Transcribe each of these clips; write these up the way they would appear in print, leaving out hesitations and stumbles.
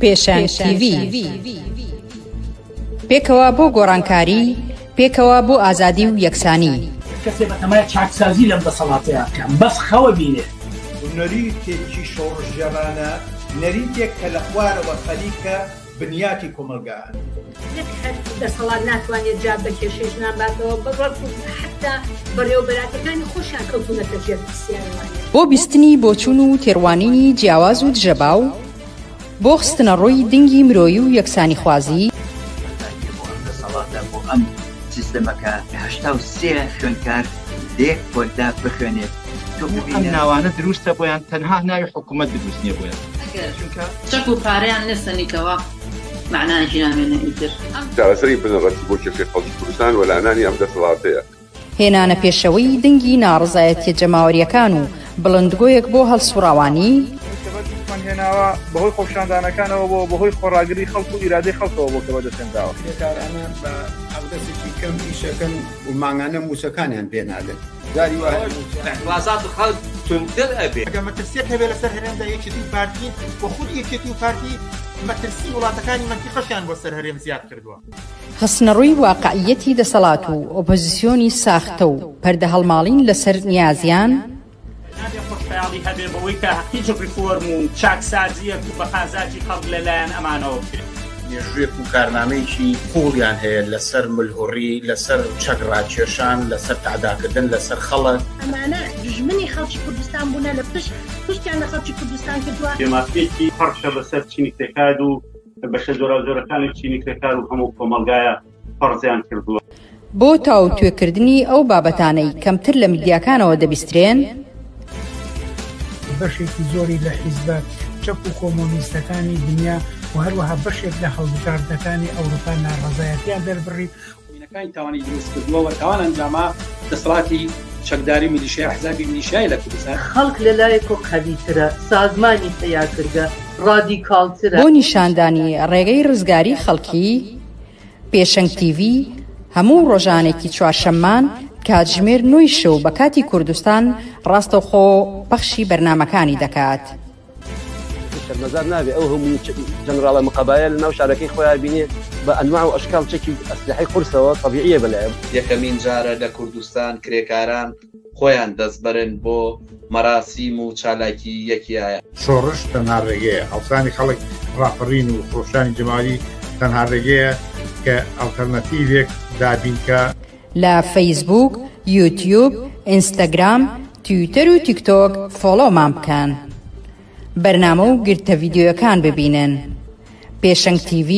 پێشەنگ TV پێکەوە بۆ گۆڕانکاری، پێکەوە بۆ ئازادی و یەکسانی. کەسێ بەتەمایە چاکسازی لەم دەسەڵاتەیە بکەم، بەس خەوە بینێ. نەریتێکی شۆڕژێرانە، نەریتێک کە لە خوارەوە خەلیکە بنیاتی کۆمەلگایە. یەک هەر دەسەڵات ناتوانێت جا بە کێشەی ژنانباتەوە بەڕەک حتا بەڕێوەبەراتەکانی خۆشیان کەوتونەتە ژێر پرسیارەوانێ. بۆ بیستنی بۆچوون و تێڕوانینی جیاواز و دژەباو، بۆ خستنە ڕۆی دنگی مرۆیی و یەکسانی خوازی، بۆ ئەم سیستەمەکە 83 خوێندکار لێک بۆدا بخوێنێت. ئەم ناوانە دروستە بۆیان تەنها ناوی حکوومەت دروست نییە بۆیان چەک و پارەیان نەسەنیکەوە معناژی نامێنە ئیتر چارەسەری بنەڕەتی بۆ کێشەی خەڵکی کوردستان و لەعنانی ئەم دەسەڵاتەیە. هێنانە پێشەوەی دنگی ناڕزایەتیە جەماوەریەکان و بڵندگۆیەک بۆ هەڵسوڕاوانی هێناوە بەهۆی خۆپشاندانەکانەوە بۆ بەهۆی خۆڕاگری خەڵک و ئیرادەی خەڵکەوە بۆ کەوە دەسێنراوە. بێکارانە بە ئەودەسێکی کەم ئیشەکەن و ماگانە موسەکانیان پێنادن. وازات خەڵک تونتر ئەبێ. ئەگەر مەترسیەک هەبێ لەسەر هەرێمدا یەکێتی و پارتی و خود یەکێتی و پارتی مەترسی وڵاتەکانی مەنتیقەشیان بۆ سەر هەرێم زیاد کردووە. خستنەڕووی واقعیەتی دەسەڵات و ئۆپۆزیسیۆنی ساختە و پەردە هەڵماڵین لەسەر نیازیان، خۆشحاڵی هەبێ بەوەی کە هیچ ریفۆرم و چاکسازیەک و بەقازاجی خەڵک لەلایەن ئەمانەوە بکرێت. مێژوویەک و کارنامەیەکی پوڵیان هەیە لەسەر ملهوڕی، لەسەر چەکڕاکێشان، لەسەر تعداکردن لەسەر خەڵک. ئەمانە دژمنی خەڵکی کوردستان بوونە لە پشتیان لە خەڵکی کوردستان کردووە. دێماسپێکی پەرشە بەسەر چینی کتێکاد و بەشە زۆرەکانی چینی کتێکار و هەموو کۆمەلگایە پەرزیان کردووە. بۆ تاو توێکردنی ئەو بابەتانەی کەمتر لە میدیاکانەوە دەبیسترێن، بەشێکی زۆری لە حیزبات چەک و کۆمۆنیستەکانی دنیا و هەروەها بەشێک لە هەڵبژاردنەکانی ئەوروپا ناڕەزایەتیان دەربڕی وینەکانی تاوانی دروست کردووە و تاوان ئەنجاما دەسەڵاتی چەکداری میلیشیای حزبی میلیشیای لە کوردستان. خەڵک لەلایەک و قەویترە، سازمانی تەیارکردە، ڕادیکاڵترە. بۆ نیشاندانی ڕێگەی ڕزگاری خەڵکی، پێشەنگ TV هەموو ڕۆژانێکی چوارشەممان کاتژمێر 9 شەو بە کاتی کوردستان ڕاستەوخۆ پەخشی بەرنامەکانی دەکات. شەرمەزار نابێ ئەو هەموو جەنەراڵە مقابایە لە ناو شارەکەی خۆیان بینێ بە ئەنواع و ئەشکال چەکی ئەسلحەی قورسەوە طەبیعیە بەلایە. یەکەمین جارە لە کوردستان کرێکاران خۆیان دەستبەرن بۆ مەراسیم و چالاکی یەکیایە. شۆڕش تەنها ڕێگەیە، هەڵسانی خەڵک ڕاپەڕین و خۆشانی جەمالی تەنها ڕێگەیە کە ئەڵتەرنەتیڤێک دابینکە. لە فەیسبوک، یوتیوب، ئینستاگرام، تویتەر و تیکتۆک فۆلۆمان بکەن. بەرنامە و گرتە ڤیدیۆیەکان ببینن. پێشەنگ TV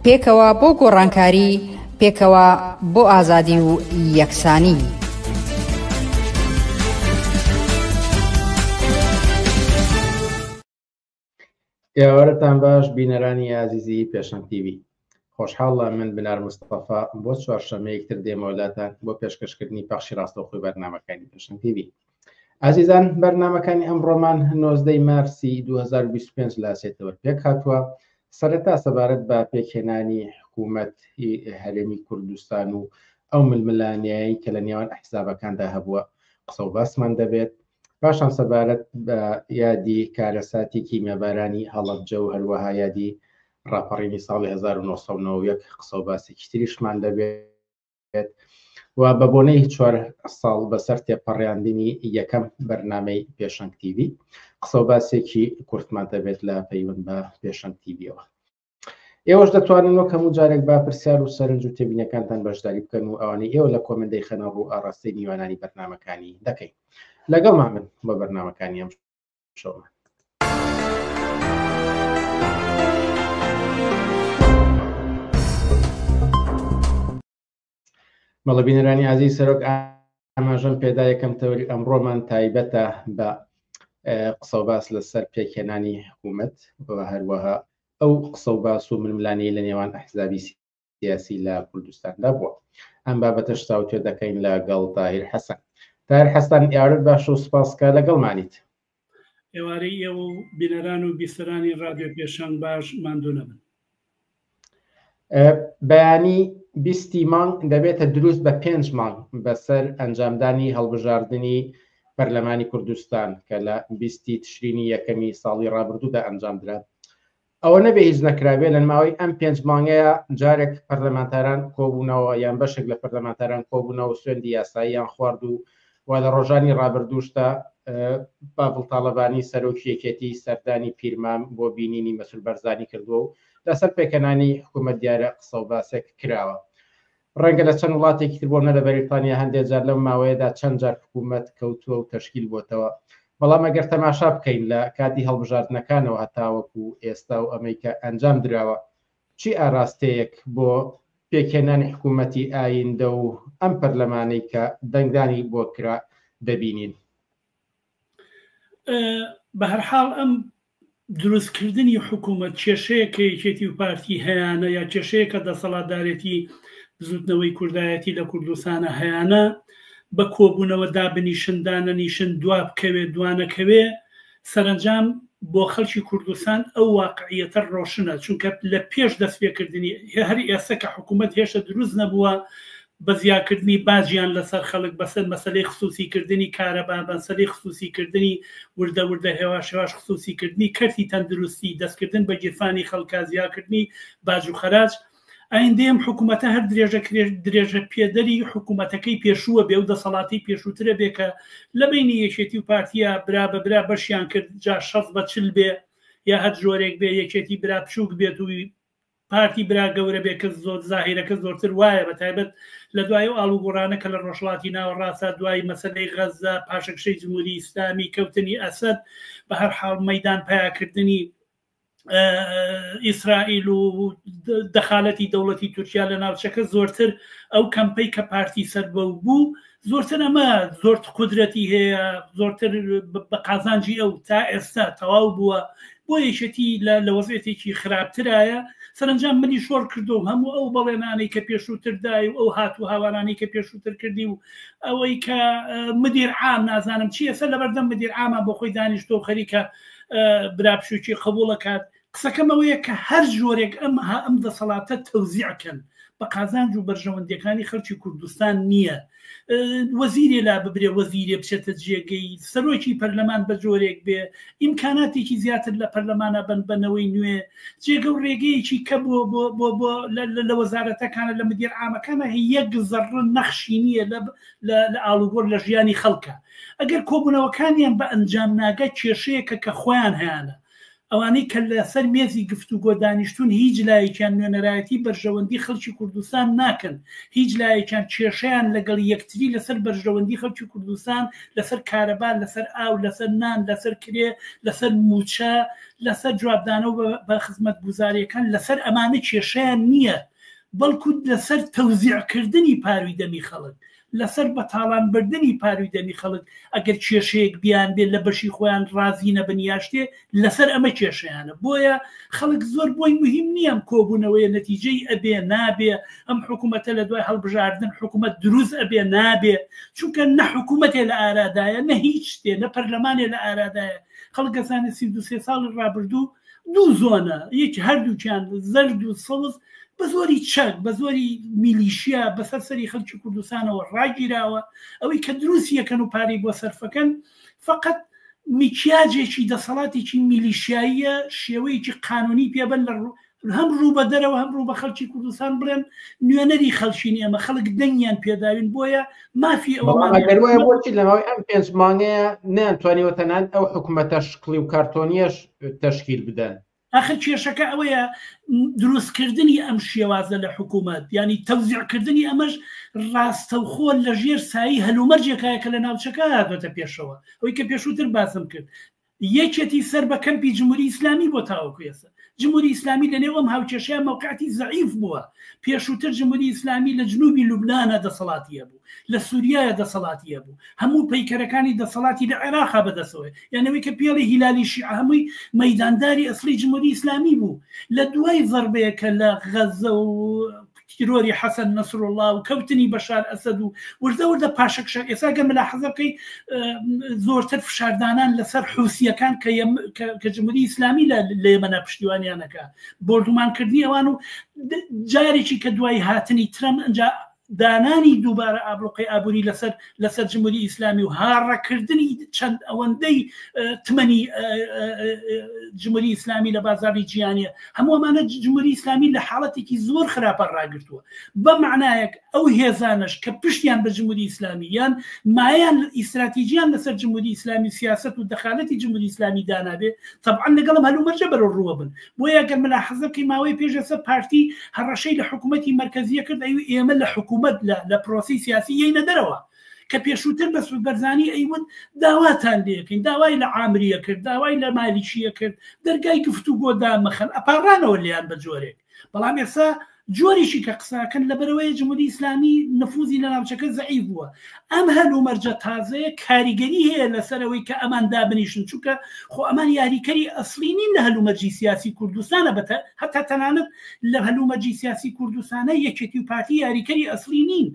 پێکەوە بۆ گۆڕانکاری، پێکەوە بۆ ئازادی و یەکسانی. ئێوارەتان باش بینەرانی ئازیزی پێشەنگ TV. خۆشحاڵە من بنار مستەفا بۆ چوارشەمەیەکتر دێمەولاتان بۆ پێشکەشکردنی پەخشی ڕاستەوخۆی بەرنامەکانی پێشەنگ TV. ئازیزان، بەرنامەکانی ئەمڕۆمان 19 مارسی 2025 لە ئاسێتەوە پێک هاتووە. سەرەتا سەبارەت بە پێکهێنانی حکوومەتی هەرێمی کوردستان و ئەو ململانیایی کە لە نێوان ئەحزابەکاندا هەبووە قسە و باسمان دەبێت. پاشان سەبارەت بە یادی کارەساتی کیمیابارانی هەڵەبجە و هەروەها یادی ڕاپەڕینی ساڵی 1991 قسە و باسێکی تریشمان دەبێت و بە بۆنەی 4 ساڵ بەسەر تێپەڕیاندنی یەکەم بەرنامەی پێشەنگ TV قسە و باسێکی کورتمان دەبێت لە پەیوەند بە پێشەنگ TVەوە. ئێوەش دەتوانن وەک هەموو جارێک با پرسیار و سەرنج و تێبینەکانتان بەشداری بکەن و ئەوانەی ئێوە لە کۆمنتەی خەنە ڕوو ئاڕاستەی میوانانی بەرنامەکانی دەکەین. لەگەڵمان من بە بەرنامەکانی ئەم شەومان. مەڵە بینەرانی عەزیز، سەرۆک ئاماژەم پێدا یەکەم تەوری ئەمڕۆمان تایبەتە بە قسە و باس لەسەر پێکهێنانی حکوومەت و هەروەها ئەو قسە و باس و ململانی لە نێوان ئەحزابی سیاسی لە کوردستاندا بووە. ئەم بابەتەش تاوتێ دەکەین لەگەڵ تاهیر حەسەن. تاهیر حەسەن، ئێوارەت باش و سوپاسکە لەگەڵمانیت. ئێوارەی ئێوە و بینەران و بیسەرانی ڕادیۆ پێشەنگ باش ماندوو نەبن. بەیانی 20 مانگ دەبێتە دروست بە 5 مانگ بەسەر ئەنجامدانی هەڵبژاردننی پەرلەمانی کوردستان کە لە 20 تشرینی یەکەمی ساڵی ڕابردوودا ئەنجامدرا. ئەوە نەبێ هیچ نەکرابێ لە ماوەی ئەم 5 مانگەیە جارێک پەرلەمانتاران کۆبوونەوە یان بەشێک لە پەرلەمانتاران کۆبوونەوە سوێندی یاساییان خوارد و وا لە ڕۆژانی ڕابردووشتا باڵ تاالبانی سەرۆکیەکێتی سەردانی پیرمان بۆ بینینی مەسول بەرزانی کردووە و لەسەر پێکەنانی حکوومەت دیارە قسە و باسێک کراوە. ڕەنگە لە چەند وڵاتێکی تر بۆ نە لە بەریتانیا هەندێک جار لەم ماوەیەدا چەند جار حکوومەت کەوتووە و تەشکیل بۆتەوە. بەڵام ئەگەر تەماشا بکەین لە کاتی هەڵبژاردنەکانەوە هەتاوەکو ئێستا و ئەمریکا ئەنجام درراوە چی ئاراستەیەک بۆ پێکێنانی حکوومەتی ئایندە و ئەم پەرلەمانەی کە دەنگدانی بۆ کرا دەبینین؟ بە هەرحاڵ ئەم دروستکردنی حکوومەت کێشەیە کە یەکێتی و پارتی هەیەە یا کێشەیە کە دەسەڵاتدارێتی زودنەوەی کوردایەتی لە کوردستانە هەیەە بە کۆبوونەوە دابنیشندانە نیشن دوا بکەوێ دوانەکەوێ سەرنجام بۆ خەڵکی کوردستان ئەو واقعیەتە ڕۆشنە چونکە لە پێش دەستپێکردنی هەری ئێستا کە حکوومەت هێشتا دروست نەبووە بە زیاکردنی باجیان لەسەر خەڵک بەسەر مەسەلەی خصوصیکردنی کارەبا بەسەری خصوصیکردنی وردە وردە هێواش هێواش خصوصیکردنی کەرتی تەندروستی دەستکردن بە گیرفانی خەڵکا زیاکردنی باج و خەراج ئایندەیەم حکوومەتە هەر درێژە پێدەری حکوومەتەکەی پێشووە بێ و دەسەڵاتی پێشووترە بێ کە لە بینی یەکێتی و پارتیە برا بەبرا بەشیان کرد جا 60 بە 40 بێ یا هەر جۆرێک بێ یەکێتی برا بچووک بێت و پارتی برا گەورە بێ کە زۆر زاهیرەکە زۆرتر وایە بە تایبەت لە دوای و ئاڵوگۆڕانە کە لە ڕۆژڵاتی ناوەڕاستە دوای مەسەلەی غەزە پاشەکشەی جمهوری ئیسلامی کەوتنی ئەسەد بە هەر حاڵ مەیدان پیاکردنی ئیسرائیل و دەخالەتی دەوڵەتی تورکیا لە ناوچەکە زۆرتر ئەو کەمپەی کە پارتی سەربەو بوو زۆرتر ئەمە زۆر قودرەتی هەیە زۆرتر بە قازانجی ئەو تا ئێستا تەواو بووە بۆ یەکێتی لە وەزعێتێکی خراپترایە سەرنجام منی شۆڕ کردو هەموو ئەو بەڵێنانەی کە پێشووتر دای و ئەو هاتوو هاوارانی کە پێشووتر کردی و ئەوەی کە مدیر عام نازانم چی ئێستا لەبەردەم مدیر عامە بۆ خۆی دانیشتۆ خەریکە برابشوکی قبولەکات قسەکەمەوەیە کە هەر جۆرێک ئەم دەسەڵاتە تەوزیعکەن بە قازانج و بەرژەوەندەکانی خەڵکی کوردستان نییە وەزیرێ لا ببرێ وەزیرێ بچێتە جێگەی سەرۆکی پەرلەمان بە جۆرێک بێ ئیمکاناتێکی زیاتر لە پەرلەمانە بنبەنەوەی نوێ جێگە و ڕێگەیەکی کە بۆ لە وەزارەتەکانە لە مدیر عامەکانە یەک زەڕ نەخشی نییە لە ئاڵوگۆڕ لە ژیانی خەڵکە ئەگەر کۆبوونەوەکانیان بە ئەنجام ناگە کێشەیەکە کە خۆیان هەیەە ئەوانەی کە لەسەر مێزی گفتوگۆ دانیشتون هیچ لایەکیان نوێنەرایەتی بەرژەوەندی خەڵکی کوردستان ناکەن هیچ لایەکیان کێشەیان لەگەڵ یەکتری لەسەر بەرژەوەندی خەڵکی کوردستان لەسەر کارەبا لەسەر ئاو لەسەر نان لەسەر کرێ لەسەر موچە لەسەر جوابدانە و بە خزمەت گوزاریەکان لەسەر ئەمانە کێشەیان نییە بەڵکو لەسەر تەوزیعکردنی پارویدەمی خەڵک لەسەر بەتاڵان بردننی پارویدەمی خەڵک ئەگەر کێشەیەک بیان بێت لە بەشی خۆیان ڕازی نەبنیاشتێ لەسەر ئەمە کێشەیانە بۆیە خەڵک زۆر بۆی مهم نییەم کۆبوونەوەی نەتیجەی ئەبێ نابێ ئەم حکوومەتە لە دوای هەڵبژاردن حکوومەت دروست ئەبێ نابێ چونکە نە حکوومەتێ لە ئارادایە نە هیچ شتێ نە پەرلەمانێ لە ئارادایە خەڵک گەزانە 32 ساڵ ڕابردوو دوو زۆنە یەک هەردووکیان زەرد و سەوز بە زۆری چەک بە زۆری میلیشیا بەسەر سەری خەڵکی کوردستانەوە ڕاگیراوە ئەوەی کە دروستیەکەن و پارەی بۆ سەرفەکەن فقط میکیاجێکی دەسەڵاتێکی میلیشیاییە شێوەیەکی قانونی پێبن لە هەم ڕوو بە دەرەوە هەم ڕوو بە خەڵکی کوردستان بڵێن نوێنەری خەڵشینی ئەمە خەڵک دەنگیان پێداوین بۆیە مافی ئەوەگەروایە بۆچی لەماوەی ئەم 5 مانگەیە نەیانتوانیوە تەنان ئەو حکوومەتە شکڵی و کارتۆنیەش تەشکیل بدەن آخر کێشەکە ئەوەیە دروستکردنی ئەم شێوازە لە حکوومەت ینی تەوزیعکردنی ئەمەش ڕاستەوخۆ لە ژێر سایی هەلومەرجێکایە کە لە ناوچەکە هاتۆتە پێشەوە ئەوەی کە پێشووتر باسم کرد یەکێتی سەر بە کەمپی جمهوری ئیسلامی بۆ تاوەکو ئێستا جمهوری ئیسلامی لەنێو ئەم هاوکێشەیە موقعەتی زەعیف بووە پێشووتر جمهوری ئیسلامی لە جنوبی لوبنانە دەسەڵاتیە بوو لە سووریایە دەسەڵاتیە بوو هەموو پەیکەرەکانی دەسەڵاتی لە عێراقا بەدەسەوە یانەوەی کە پێڵی هیلالی شیع هەمووی مەیدانداری ئەسلی جمهوری ئیسلامی بوو لە دوای ضربەیەکە لە غەزە و تیرۆری حەسەن نەسرڵڵا و کەوتنی بەشار ئەسەد و وردە وردە پاشەکشە ئێستا گەم لە حەزەکەی زۆرتر فشاردانان لەسەر حوسیەکان کە جمهوری ئیسلامی لە ئێمەە پشتیوانیانەکە بردومانکردنی ئەوان و جارێکی کە دوای هاتنی ترەم ئەنجا دانانی دووبارە ئابلوقی ئابووری لەسەر جمهوری ئیسلامی و هاڕەکردنی چەند ئەوەندەی تمەنی جمهوری ئیسلامی لە بازاری جیهانیە هەموو ئەمانە جمهوری ئیسلامی لە حاڵەتێکی زۆر خراپە ڕاگرتووە بە معنایەک ئەو هێزانش کە پشتیان بە جمهوری ئیسلامی یان مایان ئیستراتیژیان لەسەر جمهوری ئیسلامی سیاست و دەخالەتی جمهوری ئیسلامی دانابێ طبعا لەگەڵم هەلومەرجە بەرەو ڕووە بن بۆیە گەر ملاحەزەکەی ماوەی پێشەسە پارتی هەڕەشەی لە حکوومەتی مرکزیە کرد ئێمە لە حکوومەت لە پرۆسی سیاسی یەینە دەرەوە کە پێشووتر بە بەرزانی ئەیون داواتان لێکەین داوای لە عامریە کرد داوای لە مالیشیە کرد دەرگای گفتوگۆ دامەخەن ئەپارانەوە لیان بە جۆرێک بەڵام ئێستا جۆریشی کە قساکەن لەبەرەوەی جمهوری ئیسلامی نفوزی لە ناوچەکە زەعیف بووە ئەم هەلومەرجە تازەیە کاریگەری هەیە لەسەرەوەی کە ئەمان دابنیشن چونکە خۆ ئەمان یاریکەری ئەسڵی نین لە هەلومەرجی سیاسی کوردستانە بەتە هەتا تەنانەت لە هەلومەرجی سیاسی کوردستانە یەکێتی و پارتی یاریکەری ئەسڵی نین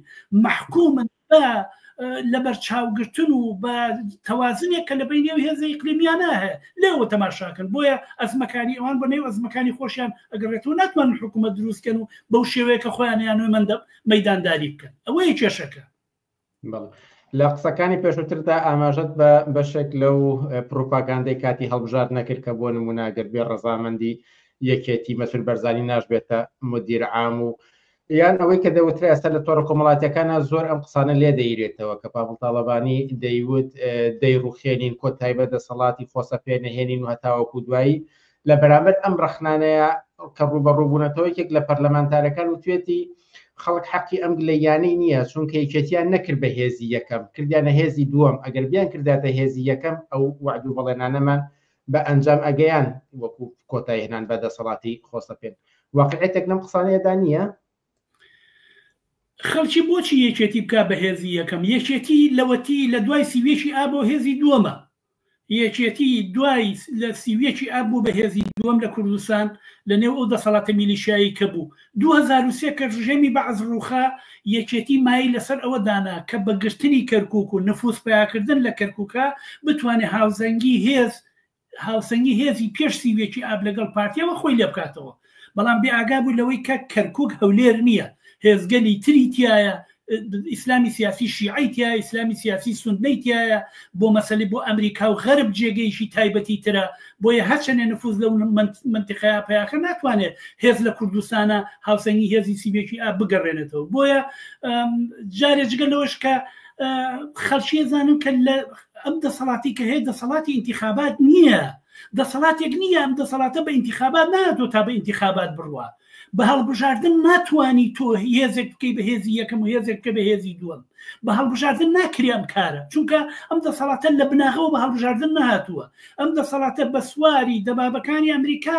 محکومن بە لەبەر چاوگرتن و بە تەوازنێک کە لە بینی ئەو هێزە ئیقلیمیانە هەیە لێوە تەماشاکەن بۆیە ئەزمەکانی ئەوان بە نێو ئەزمەکانی خۆشیان ئەگەڕێتەوە ناتوانن حکوومەت دروستکەن و بەو شێوەیە کە خۆیان یانوێ مەندە مەیدانداری بکەن ئەوەیە کێشەکە لە قسەکانی پێشووتردا ئاماژەت بە بەشێک لەو پرۆپاگاندەی کاتی هەڵبژار نەکرد کە بۆ نموناگەر بێ ڕەزامەندی یەکێتی مەسئول بەرزانی ناشبێتە مدیر عام و یان ئەوەی کە دەوترێ ئێستا لە تۆڕە کۆمەڵاتیەکانە زۆر ئەم قسانە لێ دەیرێتەوە کە پاڤڵ تاڵەبانی دەیوت دەیڕوخێنین کۆتایبەت دەسەڵاتی خۆسەپێنەهێنین و هەتاوەکو دوایی لە بەرامبەر ئەم ڕەخنانەیە کە ڕوبەڕووبوونەتەوەیەک لە پەرلەمانتارەکان وتوێتی خەڵک حەقی ئەم گلەیانەی نییە چونکە یەکێتیان نەکرد بە هێزی یەکەم کردیانە هێزی دووەم ئەگەر بیان کرداتە هێزی یەکەم ئەو وعد و بەڵێنانەمان بە ئەنجام ئەگەیان وەکو کۆتایی هێنان بە دەسەڵاتی خۆسەپێن واقعیەتێک لەم قسانەیەدا نییە خەڵکی بۆچی یەکێتی بکە بە هێزی یەکەم یەکێتی لەوەتی لە دوای سیوێکی ئابۆ هێزی دووەمە یەکێتی دوای لە سیوێکی ئابوو بە هێزی دووەم لە کوردستان لە نێو ئەو دەسەڵاتە میلیشیایی کە بوو 2003 کە ڕژێمی بەعز ڕووخا یەکێتی مای لەسەر ئەوە دانا کە بە گرتنی کەرکووک و نفوس پیاکردن لە کەرکووکە بتوانێت هاوسەنگی هێزی پێش سیوێکی ئاب لەگەڵ پارتیەوە خۆی لێ بکاتەوە بەڵام بێ ئاگا بوو لەوەی کە کەرکووک هەولێر نییە هێزگەلی تری تایە ئیسلامی سیاسی شیعی تایە ئیسلامی سیاسی سوندنەی تایە بۆ مەسەلی بۆ ئەمریکا و غەرب جێگەیشی تایبەتی ترە بۆیە هەرچەنێ نفوز لەو منتیقەیە پیاکە ناتوانێت هێز لە کوردستانە هاوسەنگی هێزی سیوێکی ئاب بگەڕێنێتەوە بۆیە جارێجگە لەوەش کە خەڵکی زانن کە لە ئەم دەسەڵاتی کە هەیە دەسەڵاتی انتخابات نییە دەسەڵاتێک نییە ئەم دەسەڵاتە بە انتخابات نایەتەوە تا بە انتخابات بڕوە بە هەڵبژاردن ناتوانی تۆ هێزێک بکەی بە هێزی یەکەم و هێزێک بکە بە هێزی دووەم بە هەڵبژاردن ناکری ئەم کارە چونکە ئەم دەسەڵاتە لە بناغەوە بە هەڵبژاردن نهاتووە ئەم دەسەڵاتە بە سواری دەبابەکانی ئەمریکا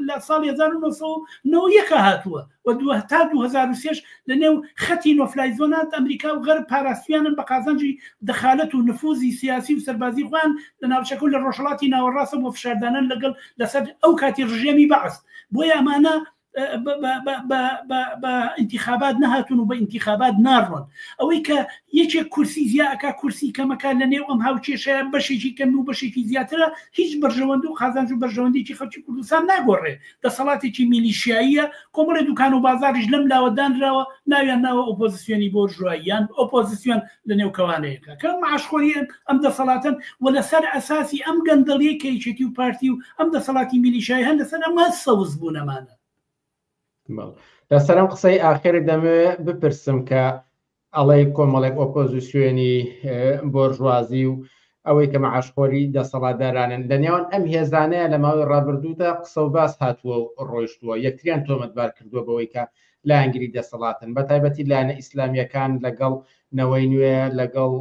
لە ساڵی 1990 هاتووە و تا 2003 لە نێو خەتی نۆفلای زۆنات ئەمریکا و غەرب پاراستویانن بە قازانجی دەخالەت و نفوزی سیاسی و سەربازی خوان لە ناوچەکە و لە ڕۆژهەڵاتی ناوەڕاستە بۆ فشاردانن لەگەڵ لەسەر ئەو کاتی ڕژێمی بەعس بۆیە ئەمانە بە انتخابات نهاتون و بە انتخابات ناڕۆن ئەوەی کە یەکێک کورسی زیاکە کورسی کەمەکان لە نێو ئەم هاوچێشەیە بەشێکی کەم و بەشێکی زیاترە هیچ بەرژەوەند و خازانج و بەرژەوەندێکی خەڵکی کوردستان ناگۆڕێ دەسەڵاتێکی میلیشیاییە کۆمەڵی دوکان و بازاریش لەم لاوەدانراوە ناویان ناوە ئۆپۆزیسیۆنی بۆرژواییان ئۆپۆزیسیۆن لە نێو کەوانەیەەکە کە معاشخۆری ئەم دەسەڵاتن و لەسەر ئەساسی ئەم گەندەڵیە کە یەکێتی و پارتی و ئەم دەسەڵاتی میلیشیایی هەن لەسەر ئەمە سەوز بوونەمانە لەسەرم قسەی ئاخر دەمەوێت بپرسم کە ئەڵەی کۆمەڵێک ئۆپۆزیسیۆنی بۆرژوازی و ئەوەی کە مەعاشخۆری دەسەڵاتدارانن لە نێوان ئەم هێزانەیە لە ماوەی ڕابردوودا قسە و باس هاتووە و ڕۆیشتووە یەکتریان تۆمەتبار کردووە بەوەی کە لایەنگری دەسەڵاتن بە تایبەتی لایەنە ئیسلامیەکان لەگەڵ نەوەی نوێ لەگەڵ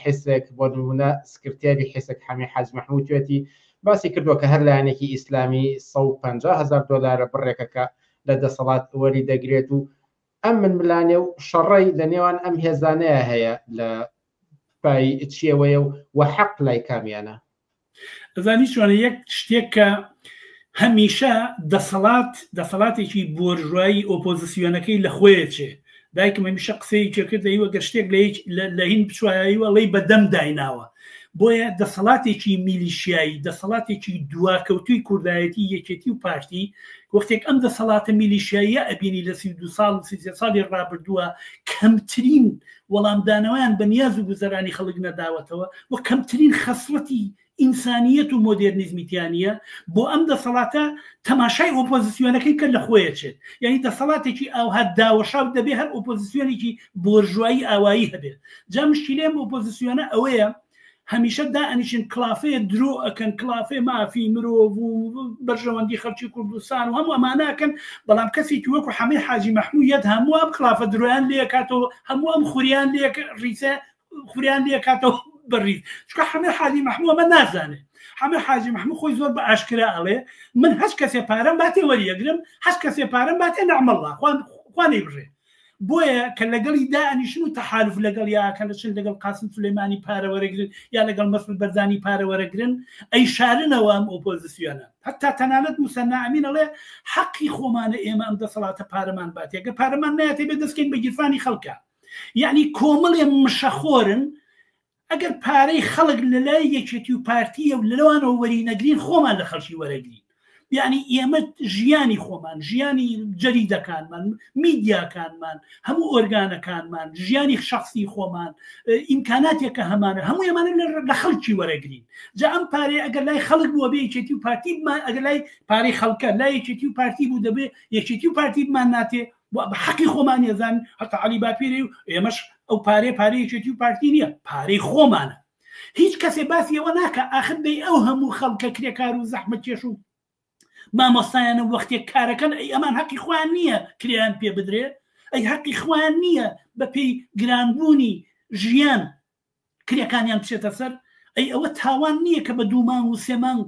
حیسێک بۆ نمونە سکرتێری حیسێک حەمی حەج مەحموود توێتی باسی کردووە کە هەر لایەنێکی ئیسلامی 150,000 دۆلارە بڕێکەکە لە دەسەڵات وەری دەگرێت و ئەم منبلانێ و شەڕی لە نێوان ئەم هێزانەیە هەیە لە پای چیەوەیە و حەق لای کامیانە ئەزانی چۆنە یەک شتێک کە هەمیشە دەسەڵاتێکی بۆرژوایی ئۆپۆزیسیۆنەکەی لە خۆیەچێ دایکم هەمیشە قسەی کرد دەیوە گەر شتێک لە هین بچواییوە ئەڵەی بەدەم دایناوە بۆیە دەسەڵاتێکی میلیشیایی دەسەڵاتێکی دواکەوتوی کوردایەتی یەکێتی و پارتی وەختێک ئەم دەسەڵاتە میلیشیاییە ئەبینی لە 32 ساڵ 33 ساڵی ڕابردووە کەمترین وەڵامدانەوەیان بە نیاز و گوزەرانی خەڵک نەداوەتەوە و کەمترین خەسڵەتی ئینسانیەت و مۆدرنیزمیتیانە بۆ ئەم دەسەڵاتە تەماشای ئۆپۆزیسیۆنەکەی کە لە خۆیەچێت یعنی دەسەڵاتێکی ئاوها داوەشاو دەبێ هەر ئۆپۆزیسیۆنێکی بۆرژوایی ئاوایی هەبێت جا مشکلێم ئۆپۆزیسیۆنە ئەوەیە هەمیشە دائنیشن کلافەیە درۆ ئەکەن کلافێ مافی مرۆڤ و بەرژەوەندی خەڵکی کوردستان و هەموو ئەمانەکەن بەڵام کەسێکی وەکو حەمید حاجی مەحموود هەموو ئەم کلافە درۆیان لێکاتەوە هەموو ئەم خوریان ڕیسە خوریان لێکاتەوە بەڕیز چکە حەمید حاجی مەحموود ئەمە نازانێت حەمید حاجی مەحموود خۆی زۆر بە ئاشکرا ئەڵێ من هەچ کەسێ پارەم باتێ وەریەگرم هەچ کەسێ پارەم باتێ نەعمەڵڵا خوانەی بڕێ بۆیە کە لەگەڵی دائنیشن و تەحالف لەگەڵ یاکە لەچن لەگەڵ قاسم سولەیمانی پارەوەرەگرن یا لەگەڵ مەسعود بەرزانی پارەوەرەگرن ئەی شارنەوە ئەم ئۆپۆزیسیۆنە هەتا تەنانەت موسەنا ئەمین ئەڵێ حەقی خۆمانە ئێمە ئەم دەسەڵاتە پارەمان باتێکە پارەمان نایەتێ بێ دەستکەین بە گیرفانی خەڵکە یعنی کۆمەڵێ مشەخۆرن ئەگەر پارەی خەڵک لە لای یەکێتی و پارتیە و لەوانەوە وەرینەگرین خۆمان لە خەڵکی وەرەگرین یعنی ئێمە ژیانی خۆمان ژیانی جەریدەکانمان میدیاکانمان هەموو ئۆرگانەکانمان ژیانی شخصی خۆمان ئیمکاناتێکە هەمانە هەموو ئێمانە لە خەڵکی وەرەگرین جا ئەم پارەی ئەگەر لای خەڵک بووە بێ یەکێتی و پارتی ئەگەر لای پارەی خەڵکە لای یەکێتی و پارتی بوو دەبێ یەکێتی و پارتیمان ناتێ بە حەقی خۆمان ێزان هەتا عەلی باپیرێ و ئێمەش ئەو پارەی یەکێتی و پارتی نییە پارەی خۆمانە هیچ کەسێ باسیەوە ناکە ئاخر دەی ئەو هەموو خەڵکە کرێکار و زەحمەت کێش و مامۆستایانە وەختێک کارەکەن ئەی ئەمان حەقی خۆیان نییە کریان پێ بدرێ ئەی حەقی خۆیان نییە بە پێی گرانبوونی ژیان کرێکانیان بچێتە سەر ئەی ئەوە تاوان نییە کە بە دوومان و سێمان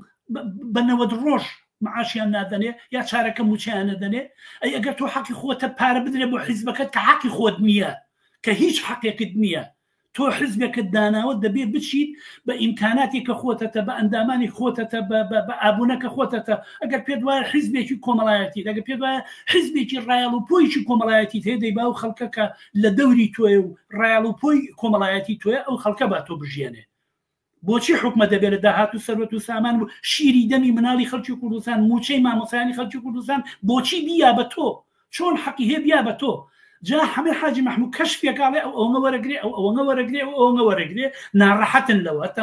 بە 90 ڕۆژ معاشیان نادەنێ یا چارەکە موچیان نەدەنێ ئەی ئەگەر تۆ حەقی خۆتە پارە بدرێ بۆ حیزبەکەت کە حەقی خۆت نییە کە هیچ حەقێکت نییە تۆ حزبێکت داناوە دەبێ بچیت بە ئیمکاناتێکە خۆتەتە بە ئەندامانی خۆتەتە بە ئابوونەکە خۆتەتە ئەگەر پێت وایە حزبێکی کۆمەڵایەتی ئەگەر پێت وایە حزبێکی ڕایەڵ و پۆیشی کۆمەڵایەتی هەیە با و خەڵکەکە لە دەوری تۆی و ڕایەڵ و پۆی کۆمەڵایەتی تۆیە ئەو خەڵکە با تۆ بژێنێ بۆچی حکومە دەبێت لە داهات و سەرەت و سامان و شیری دەمی مناڵی خەڵکی کوردستان موچەی مامۆسایانی خەڵکی کوردستان بۆچی بیا بە تۆ چۆن حەقی هەیە بیا بە تۆ جا حەمید حاجی مەحموود کەشفێکاڵێ ئەوە وەرەگرێ ئەوە وەرەگرێ ئەوە وەرەگرێ ناڕەحەتن لەوە تا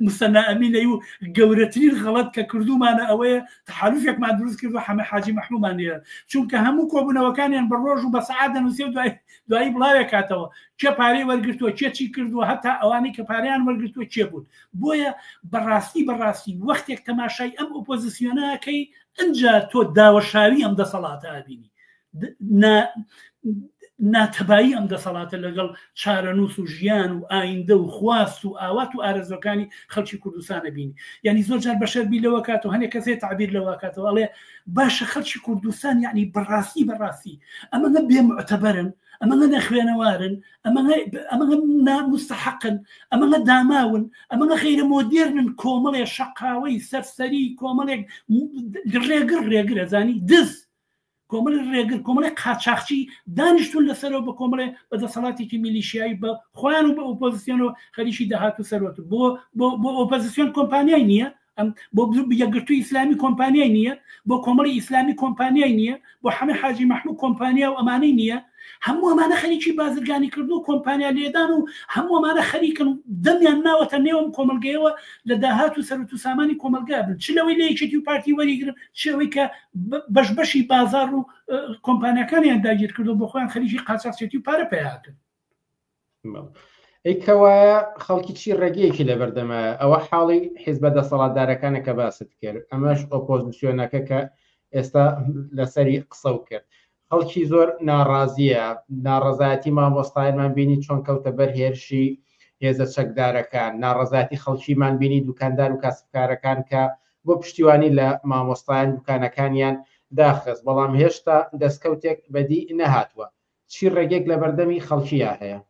موسەنا ئەمینەی و گەورەترین غەڵەت کە کردومانە ئەوەیە تەحالوفێکمان دروست کردو حەمید حاجی مەحموودمان لێرە چونکە هەموو کۆبوونەوەکانیان بە ڕۆژ و بە سەعات دەنووسێ و دوایی بڵاوێک کاتەوە چێ پارەی وەرگرتووە چی کردووە هەتا ئەوانەی کە پارەیان وەرگرتووە چێ بوون بۆیە بەڕاستی وەختێک تەماشای ئەم ئۆپۆزیسیۆنەکەی ئەنجا تۆ داوەشاوی ئەم دەسەڵاتە ئابینی ناتەبایی ئەم دەسەڵاتە لەگەڵ چارەنووس و ژیان و ئایندە و خواست و ئاوات و ئارەزەکانی خەڵکی کوردستانە بینی یعنی زۆر جار بەشەربی لەوە کاتەوە هەنێک کەسێ تعبیر لەوە کاتەوە ئەڵێ باشە خەڵکی کوردستان یعنی بەڕاستی ئەمە بێ معتەبەرن ئەمە نەخوێنەوارن ئەمە مستحقن ئەمە داماون ئەمە غەیرە مۆدێرنن کۆمەڵێ شەقاوەی سەرسەری کۆمەڵێک ڕێگر زانی دز کۆمەڵ ڕێگر کۆمەڵی قاچاقچی دانیشتون لەسەرەوە بە کۆمەڵێ بەدەسەڵاتێکی میلیشیایی بە خۆیان و بە ئۆپۆزیسیۆنەوە خەریکی داهات و سەرۆت بۆ ئۆپۆزیسیۆن کۆمپانیای نییە بۆ یەکگرتووی ئیسلامی کۆمپانیای نییە بۆ کۆمەڵی ئیسلامی کۆمپانیای نییە بۆ حەمید حاجی مەحموود کۆمپانیا و ئەمانەی نییە هەموو ئەمانە خەریکی بازرگانی کردو و کۆمپانیا لێدان و هەموو ئەمانە خەریکن دەمیان ناوەتە نێوم کۆمەلگەیەوە لە داهات و سەرەت و سامانی کۆمەلگا بن چ لەوەی لە یەکێتی و پارتی وەریگرن چەوەی کە بەشبەشی بازار و کۆمپانیەکانیان داگیر کردو بۆ خۆیان خەریکی قاچاقچێتی و پارە پێیاکرد ئەیکەوایە خەڵکی چی ڕێگەیەکی لە بەردەمە ئەوە حاڵی حیزبە دەسەڵاتدارەکانە کە باست کرد ئەمەش ئۆپۆزیسیۆنەکە کە ئێستا لەسەری قسە و کرد خەڵکی زۆر ناڕازیە ناڕەزایەتی مامۆستایمان بینی چۆن کەوتە بەر هێرشی هێزە چەکدارەکان ناڕەزایەتی خەڵکیمان بینی دوکاندار و کاسبکارەکان کە بۆ پشتیوانی لە مامۆستایان دوکانەکانیان داخست بەڵام هێشتا دەستکەوتێک بەدی نەهاتووە چی ڕێگێک لە بەردەمی خەڵکیە هەیە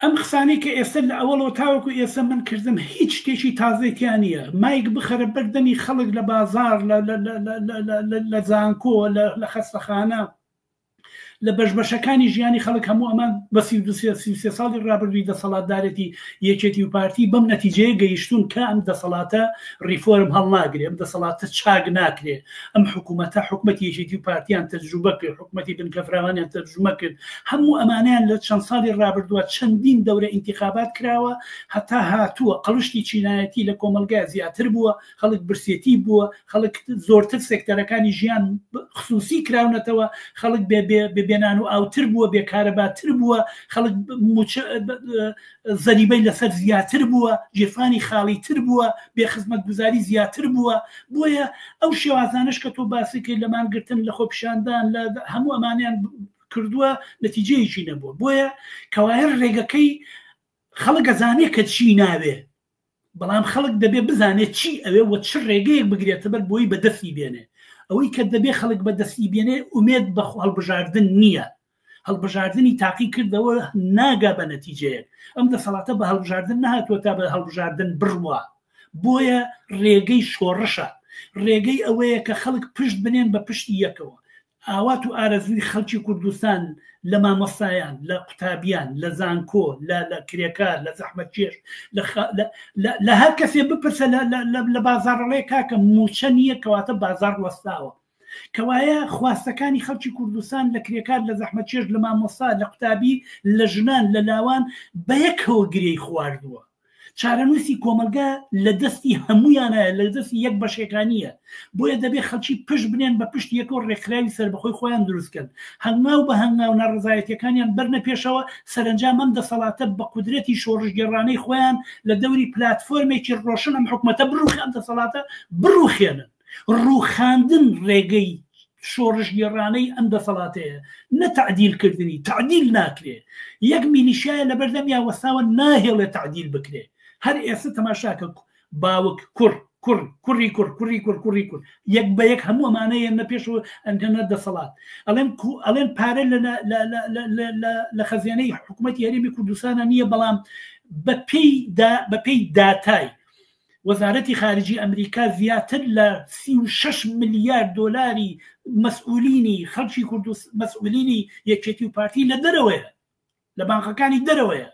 ئەم قسانی کە ئێستا لە ئەوەڵەوە تاوەکو ئێستا من کردم هیچ شتێکی تازەیەکیان نییە مایک بخەرە بەردەمی خەڵک لە بازار لە زانکۆ لە خەستەخانە لە بەشبەشەکانی ژیانی خەڵک هەموو ئەمان بە 33 ساڵی ڕابردووی دەسەڵاتدارەتی یەکێتی و پارتی بەم نەتیجەیە گەیشتون کە ئەم دەسەڵاتە ریفۆرم هەڵ ناگرێ، ئەم دەسەڵاتە چاک ناکرێ، ئەم حکوومەتە حکومەتی یەکێتی و پارتیان تەجروبە کرد، حکومەتی بنکەفراوانیان تەرجمە کرد، هەموو ئەمانیان لە چەند ساڵی ڕابردووە چەندین دەورە ئینتیخابات کراوە هەتا هاتووە قەڵشتی چینایەتی لە کۆمەلگای زیاتر بووە، خەڵک برسێتی بووە، خەڵک زۆرتر سێکتەرەکانی ژیان خصوصی کراونەتەوە، خەڵک بێنان و ئاوتر بووە، بێکارەباتر بووە، خەڵک زەریبەی لەسەر زیاتر بووە، جێفانی خاڵی تر بووە، بێخزمەت گوزاری زیاتر بووە. بۆیە ئەو شێوازانش کە تۆ باسی کرد لەمانگرتن لە خۆپیشاندان لە هەموو ئەمانیان کردووە نەتیجەیەکی نەبووە. بۆیە کەوایە ڕێگەکەی خەڵک ئەزانێ کە چی ناوێ، بەڵام خەڵک دەبێ بزانێت چی ئەوێ و چ ڕێگەیەک بگرێتە بەر بۆی بەدەستی بێنێ. ئەوەی کە دەبێ خەڵک بەدەستی بێنێ ئومێد بە هەڵبژاردن نییە، هەڵبژاردننی تاقی کردەوە ناگا بە نەتیجەیەک. ئەم دەسەڵاتە بە هەڵبژاردن نهاتوە تا بە هەڵبژاردن بڕوە. بۆیە ڕێگەی شۆڕشە، ڕێگەی ئەوەیە کە خەڵک پشت بنێن بە پشتی یەکەوە. ئاوات و ئارەزوی خەڵکی کوردستان لە مامۆستایان، لە قوتابیان، لە زانکۆ، لە کرێکار، لە زەحمەتکێش، لە هەر کەسێ بپرسە لە بازاڕەڵێ کاکە موچە نییە کەواتە بازار وەستاوە. کەوایە خواستەکانی خەڵکی کوردستان لە کرێکار، لە زەحمەتکێش، لە مامۆستا، لە قوتابی، لە ژنان، لە لاوان بە یەکەوە گرێی خواردووە. چارەنووسی کۆمەلگا لە دەستی هەمویانە، لە دەستی یەک بەشێکانیە. بۆیە دەبێت خەڵکی پشت بنێن بە پشت یەکەوە ڕێکخراوی سەربەخۆی خۆیان دروستکەن، هەنگاو بە هەنگاو ناڕزایەتیەکانیان بەرنە پێشەوە، سەرنجام ئەم دەسەڵاتە بە قودرەتی شۆڕژگێڕانەی خۆیان لە دەوری پلاتفۆرمێکی ڕۆشن ئەم حکومەتە ئەم دەسەڵاتە بڕوخێنن. ڕووخاندن ڕێگەی شۆڕژگێڕانەی ئەم دەسەڵاتەیە، نە تعدیلکردنی، تعدیل ناکرێ. یەک میلیشایە لە بەردەم یا وەستاوە ناهێڵێ تعدیل بکرێ. هەر ئێستا تەماشاکە باوک کوڕی کوڕ یەک بە یەک هەموو ئەمانەیە نە پێشەوە ئەنجەنە دەسەڵات. ئەڵێن پارە لە خەزیانەی حکوومەتی هەرێمی کوردستانە نییە، بەڵام بە پێی داتای وەزارەتی خارجی ئەمریکا زیاتر لە 36 ملیارد دۆلاری مەسئولینی خەڵکی کوردستان، مەسئولینی یەکێتی و پارتی لە دەرەوەیە، لە بانقەکانی دەرەوەیە.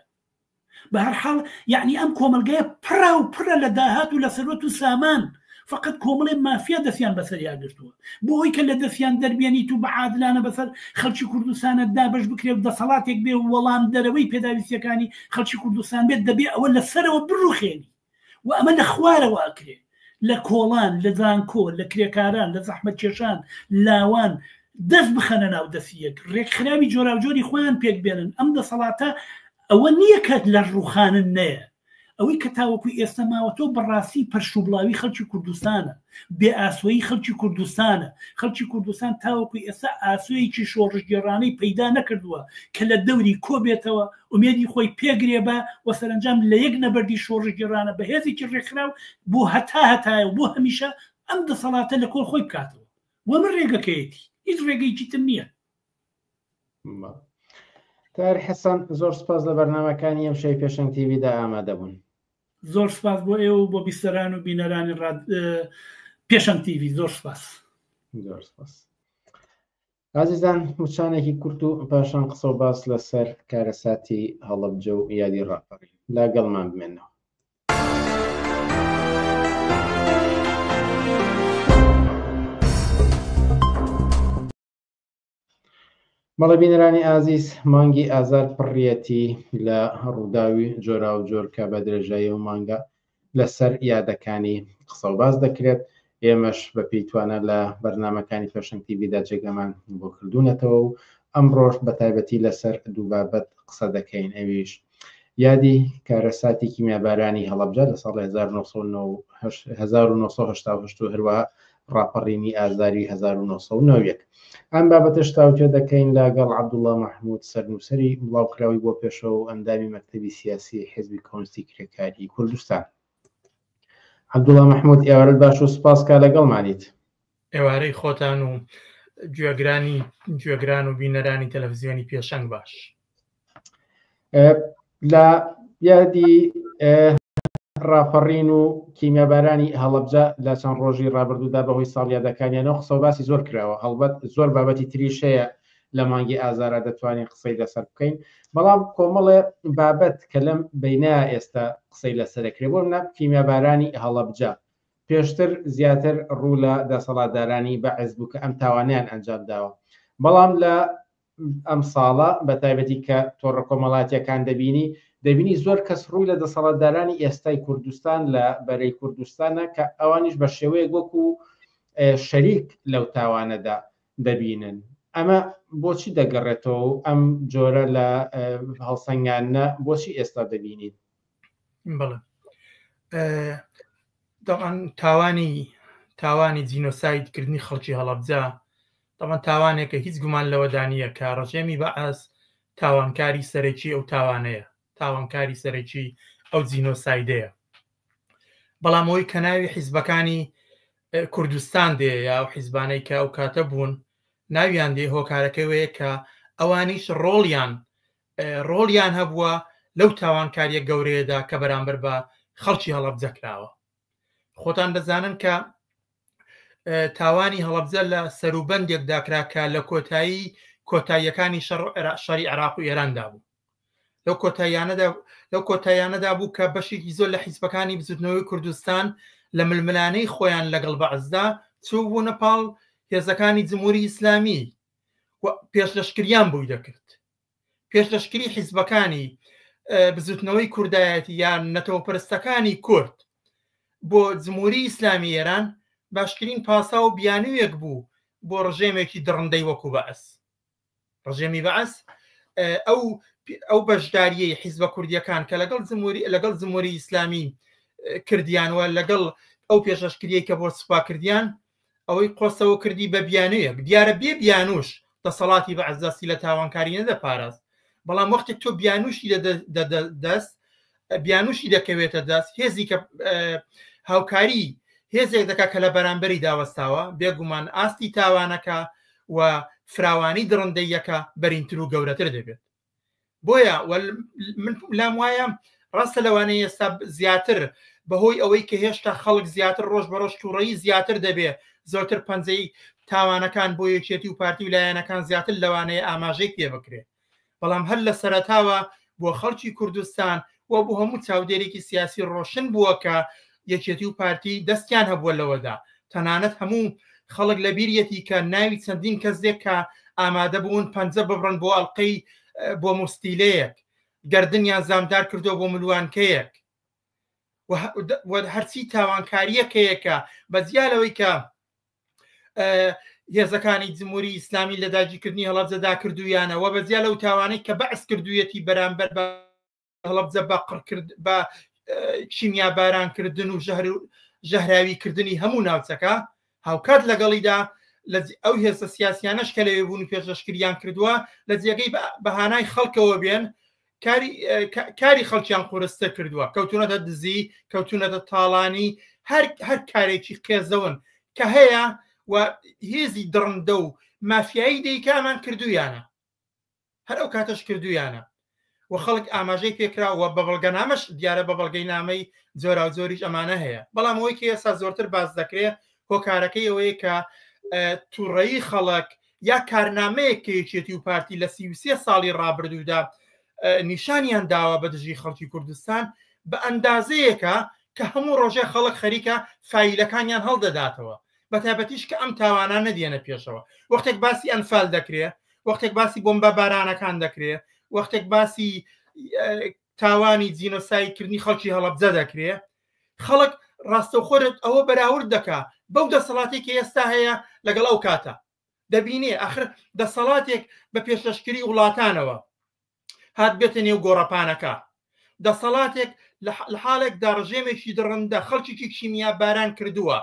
بە هەر حاڵ یعنی ئەم کۆمەلگایە پڕە و پڕە لە داهات و لە سەرۆت و سامان، فقط کۆمەڵێ مافیا دەستیان بەسەریا گرتووە. بۆ ئەوی کە لە دەستیان دەربێنیت و بە عادلانە بەسەر خەڵکی کوردستانە دابش بکرێت، دەسەڵاتێک بێ وەڵام دەرەوەی پێداویستیەکانی خەڵکی کوردستان بێت، دەبێ ئەوە لەسەرەوە بڕوخێنی و ئەمە لە خوارەوە ئەکرێ، لە کۆڵان، لە زانکۆ، لە کرێکاران، لە زەحمەتکێشان، لاوان دەست بخەنە ناو دەستیەک، ڕێکخراوی جۆراوجۆری خۆیان پێک بێنن. ئەم دەسەڵاتە ئەوە نییە کە لە ڕوخانن نەیە، ئەوەی کە تاوەکوی ئێستا ماوەتۆ بەڕاستی پەرشوبڵاوی خەڵکی کوردستانە، بێ ئاسۆیی خەڵکی کوردستانە. خەڵکی کوردستان تاوەکوی ئێستا ئاسوەیەکی شۆڕژگێڕانەی پەیدا نەکردووە کە لە دەوری کۆبێتەوە، ئومێدی خۆی پێگرێ بە و سەرنجام لە یەک نەبەردی شۆڕژگێڕانە بە هێزێکی ڕێکخراو بۆ هەتایە و بۆ هەمیشە ئەم دەسەڵاتە لە کۆڵ خۆی بکاتەوە. وەمە ڕێگەکەیەتی، هیچ ڕێگەیکی تر نییە. تاری حەسەن، زۆر سپاس لە بەرنامەکانی ئەم شەی پێشەنگ تیڤیدا ئامادە بوون. زۆر سپاس بۆ ئێوە و بۆ بیستەران و بینەرانی پێشەنگ تیڤی. زۆر سپاس. زۆر سپاس. عزیزان، موچانێکی کورت و پاشان قسە و باس لەسەر کارەساتی هەڵەبجە و یادی ڕاپەڕی لاگەڵمان بمێنەوە. بەڵێ بینەرانی ئازیز، مانگی ئازار پڕیەتی لە ڕووداوی جۆرا و جۆر کە بە درێژایی و مانگە لەسەر یادەکانی قسە و باز دەکرێت. ئێمەش بە پێیتوانە لە بەرنامەکانی پێشەنگ تیڤیدا جێگەمان بۆ کردوونەتەوە و ئەمڕۆژ بە تایبەتی لەسەر دوو بابەت قسە دەکەین. ئەویش یادی کارەساتی کیمیابارانی هەڵەبجە لە ساڵی 1980 و هەروەها ڕاپەڕینی ئازاری 1990. ئەم بابەتەش تاوتێ دەکەین لەگەڵ عەبدوڵڵا مەحموود سەرنووسەری بڵاوکراوی بۆ پێشەوە و ئەندامی مەکتەبی سیاسی حیزبی کۆمونیستی کرێکاری کوردستان. عەبدوڵڵا مەحموود، ئێوارەت باش و سپاس کا لەگەڵمانیت. ئێوارەی خۆتان و گوێگران و بینەرانی تەلەڤیزیۆنی پێشەنگ باش. لە یادی ڕاپەڕین و کیمیابارانی هەڵەبجە لە چەند ڕۆژی ڕابردوودا بەهۆی ساڵیادەکانیانەوە قسە و باسی زۆر کراوە. هەڵبەت زۆر بابەتی تریش هەیە لە مانگی ئازارە دەتوانین قسەی لەسەر بکەین بەڵام کۆمەڵێ بابەت کە لەم بینە ئێستا قسەی لەسەرەکرێ بۆ منە کیمیابارانی هەڵەبجە پێشتر زیاتر ڕوو لە دەسەڵاتدارانی بەعز بوو کە ئەم تاوانیان ئەنجام داوە بەڵام لە ئەم ساڵە بە تایبەتی کە تۆڕە کۆمەڵاتیەکان دەبینی زۆر کەس ڕووی لە دەسەڵاتدارانی ئێستای کوردستان لە بەرەی کوردستانە کە ئەوانیش بە شێوەیە وەکو شەریک لەو تاوانەدا دەبینن ئەمە بۆچی دەگەڕێتەوە و ئەم جۆرە لە هەڵسەنگانە بۆچی ئێستا دەبینین بڵێ دەڵان تاوانی جینۆسایدکردنی خەڵکی هەڵەبجە دەڵان تاوانێکە هیچ گومان لەوەدانیە کە ڕژێمی بەعەس تاوانکاری سەرەکی ئەو تاوانەیە تاوانکاری سەرەکی ئەو جینۆسایدەیە بەڵام ئەوەی کە ناوی حیزبەکانی کوردستان دێ یا ئەو حیزبانەی کە ئەو کاتە بوون ناویان دێ هۆکارەکەی وەیە کە ئەوانیش ڕۆڵیان هەبووە لەو تاوانکاریە گەورەیەدا کە بەرامبەر بە خەڵکی هەڵەبجە کراوە خۆتان دەزانن کە تاوانی هەڵەبجە لە سەروبەندێکدا کراکە لە کۆتاییەکانی شەڕی عێراق و ئێراندا بوو لەو کۆتاییانەدا بوو کە بەشێکی زۆر لە حیزبەکانی بزوتنەوەی کوردستان لە ململانەی خۆیان لەگەڵ بەعزدا چوو بوو نەپاڵ هێزەکانی جمهوری ئیسلامی پێشلەشکریان بووی دەکرد پێشلەشکری حیزبەکانی بزوتنەوەی کوردایەتی یان نەتەوەپەرستەکانی کورد بۆ جمهوری ئیسلامی ئێران باشترین پاسا و بیانوویەک بوو بۆ ڕژێمێکی دڕندەی وەکو بەعس ڕژێمی بەعس ئەو بەشداریەی حیزبە کوردیەکان کە لەگەڵ جمهوری ئیسلامی کردیانوە لەگەڵ ئەو پێشەشکریەی کە بۆ سوپا کردیان ئەوەی قۆسەوە کردی بە بیانوویەک دیارە بێ بیانوش دەسەڵاتی بەعزدەستی لە تاوانکاری نەدەپاراست بەڵام وەختێک تۆ بیانوشی دەکەوێتە دەست هێزی کە هاوکاری هێزێک دەکا کە لە بەرامبەری داوەستاوە بێگومان ئاستی تاوانەکە و فراوانی دڕندەیەکە بەرینتر و گەورەتر دەبێت بۆیە لام وایە ڕاستە لەوانەیە ئێستا زیاتر بەهۆی ئەوەی کە هێشتا خەڵک زیاتر ڕۆژ بەڕۆژ تووڕەیی زیاتر دەبێت زۆرتر پەنجەی تاوانەکان بۆ یەکێتی و پارتی و لایەنەکان زیاتر لەوانەیە ئاماژەی پێ بکرێت بەڵام هەر لە سەرەتاوە بۆ خەڵکی کوردستان و بۆ هەموو چاودێرێکی سیاسی ڕۆشن بووە کە یەکێتی و پارتی دەستیان هەبووە لەوەدا تەنانەت هەموو خەڵک لە بیرەتی کە ناوی چەندین کەسێک کە ئامادە بوون پەنجە ببڕن بۆ ئەڵقەی بۆ مستیلەیەک گردنیان زامدار کردو بۆ ملوانکەیەک هەرچی تاوانکاریەکەیەکە بە جیالەوەی کە هێزەکانی جمهوری ئیسلامی لە داگیرکردنی هەڵەبجەدا کردویانەوە بە جیا لەو تاوانەی کە بەعس کردوویەتی بەرامبەر بە هەڵەبجە بە کیمیابارانکردن و ژەهراویکردنی هەموو ناوچەکە هاوکات لەگەڵیدا ئەو هێزە سیاسیانەش کە لەوێ بوون و پێشەشکریان کردووە لە جێگەی بەهانای خەڵکەوە بێن کاری خەڵکیان قورستە کردووە کەوتونەتە دزی کەوتونەتە تاڵانی هەر کارێکی قێزەون کە هەیە و هێزی دڕندە و مافیایی دەیکامان کردویانە هەر ئەو کاتەش کردویانە و خەڵک ئاماژەی پێکراوە بە بەڵگەنامەش دیارە بە بەڵگەی نامەی زۆر و زۆریش ئەمانە هەیە بەڵام ئەوەی کە ئێستا زۆرتر باز دەکرێت هۆکارەکەی ئەوەیە کە تووڕەیی خەڵک یا کارنامەیەکێکێتی و پارتی لە 33 ساڵی ڕابردوودا نیشانیان داوە بە دژی خەڵکی کوردستان بە ئەندازەیەکە کە هەموو ڕۆژێ خەڵک خەریکە فایلەکانیان هەڵدەداتەوە بە تایبەتیش کە ئەم تاوانان نەدێنە پێشەوە وەختێک باسی ئەنفال دەکرێت وەختێک باسی بۆمبە بارانەکان دەکرێت وەختێک باسی تاوانی جینۆسایدکردنی خەڵکی هەڵەبجە دەکرێت خەڵک ڕاستەوخۆرت ئەوە بەراورد دەکا بەو دەسەڵاتێکی ئێستا هەیە لەگەڵ ئەو کاتە دەبینێ ئاخر دەسەڵاتێک بە پێشلەشکری وڵاتانەوە هات بێتە نێو گۆڕەپانەکە دەسەڵاتێک لە حاڵێکدا ڕژێمێکی دڕندە خەڵکیی کیمیا باران کردووە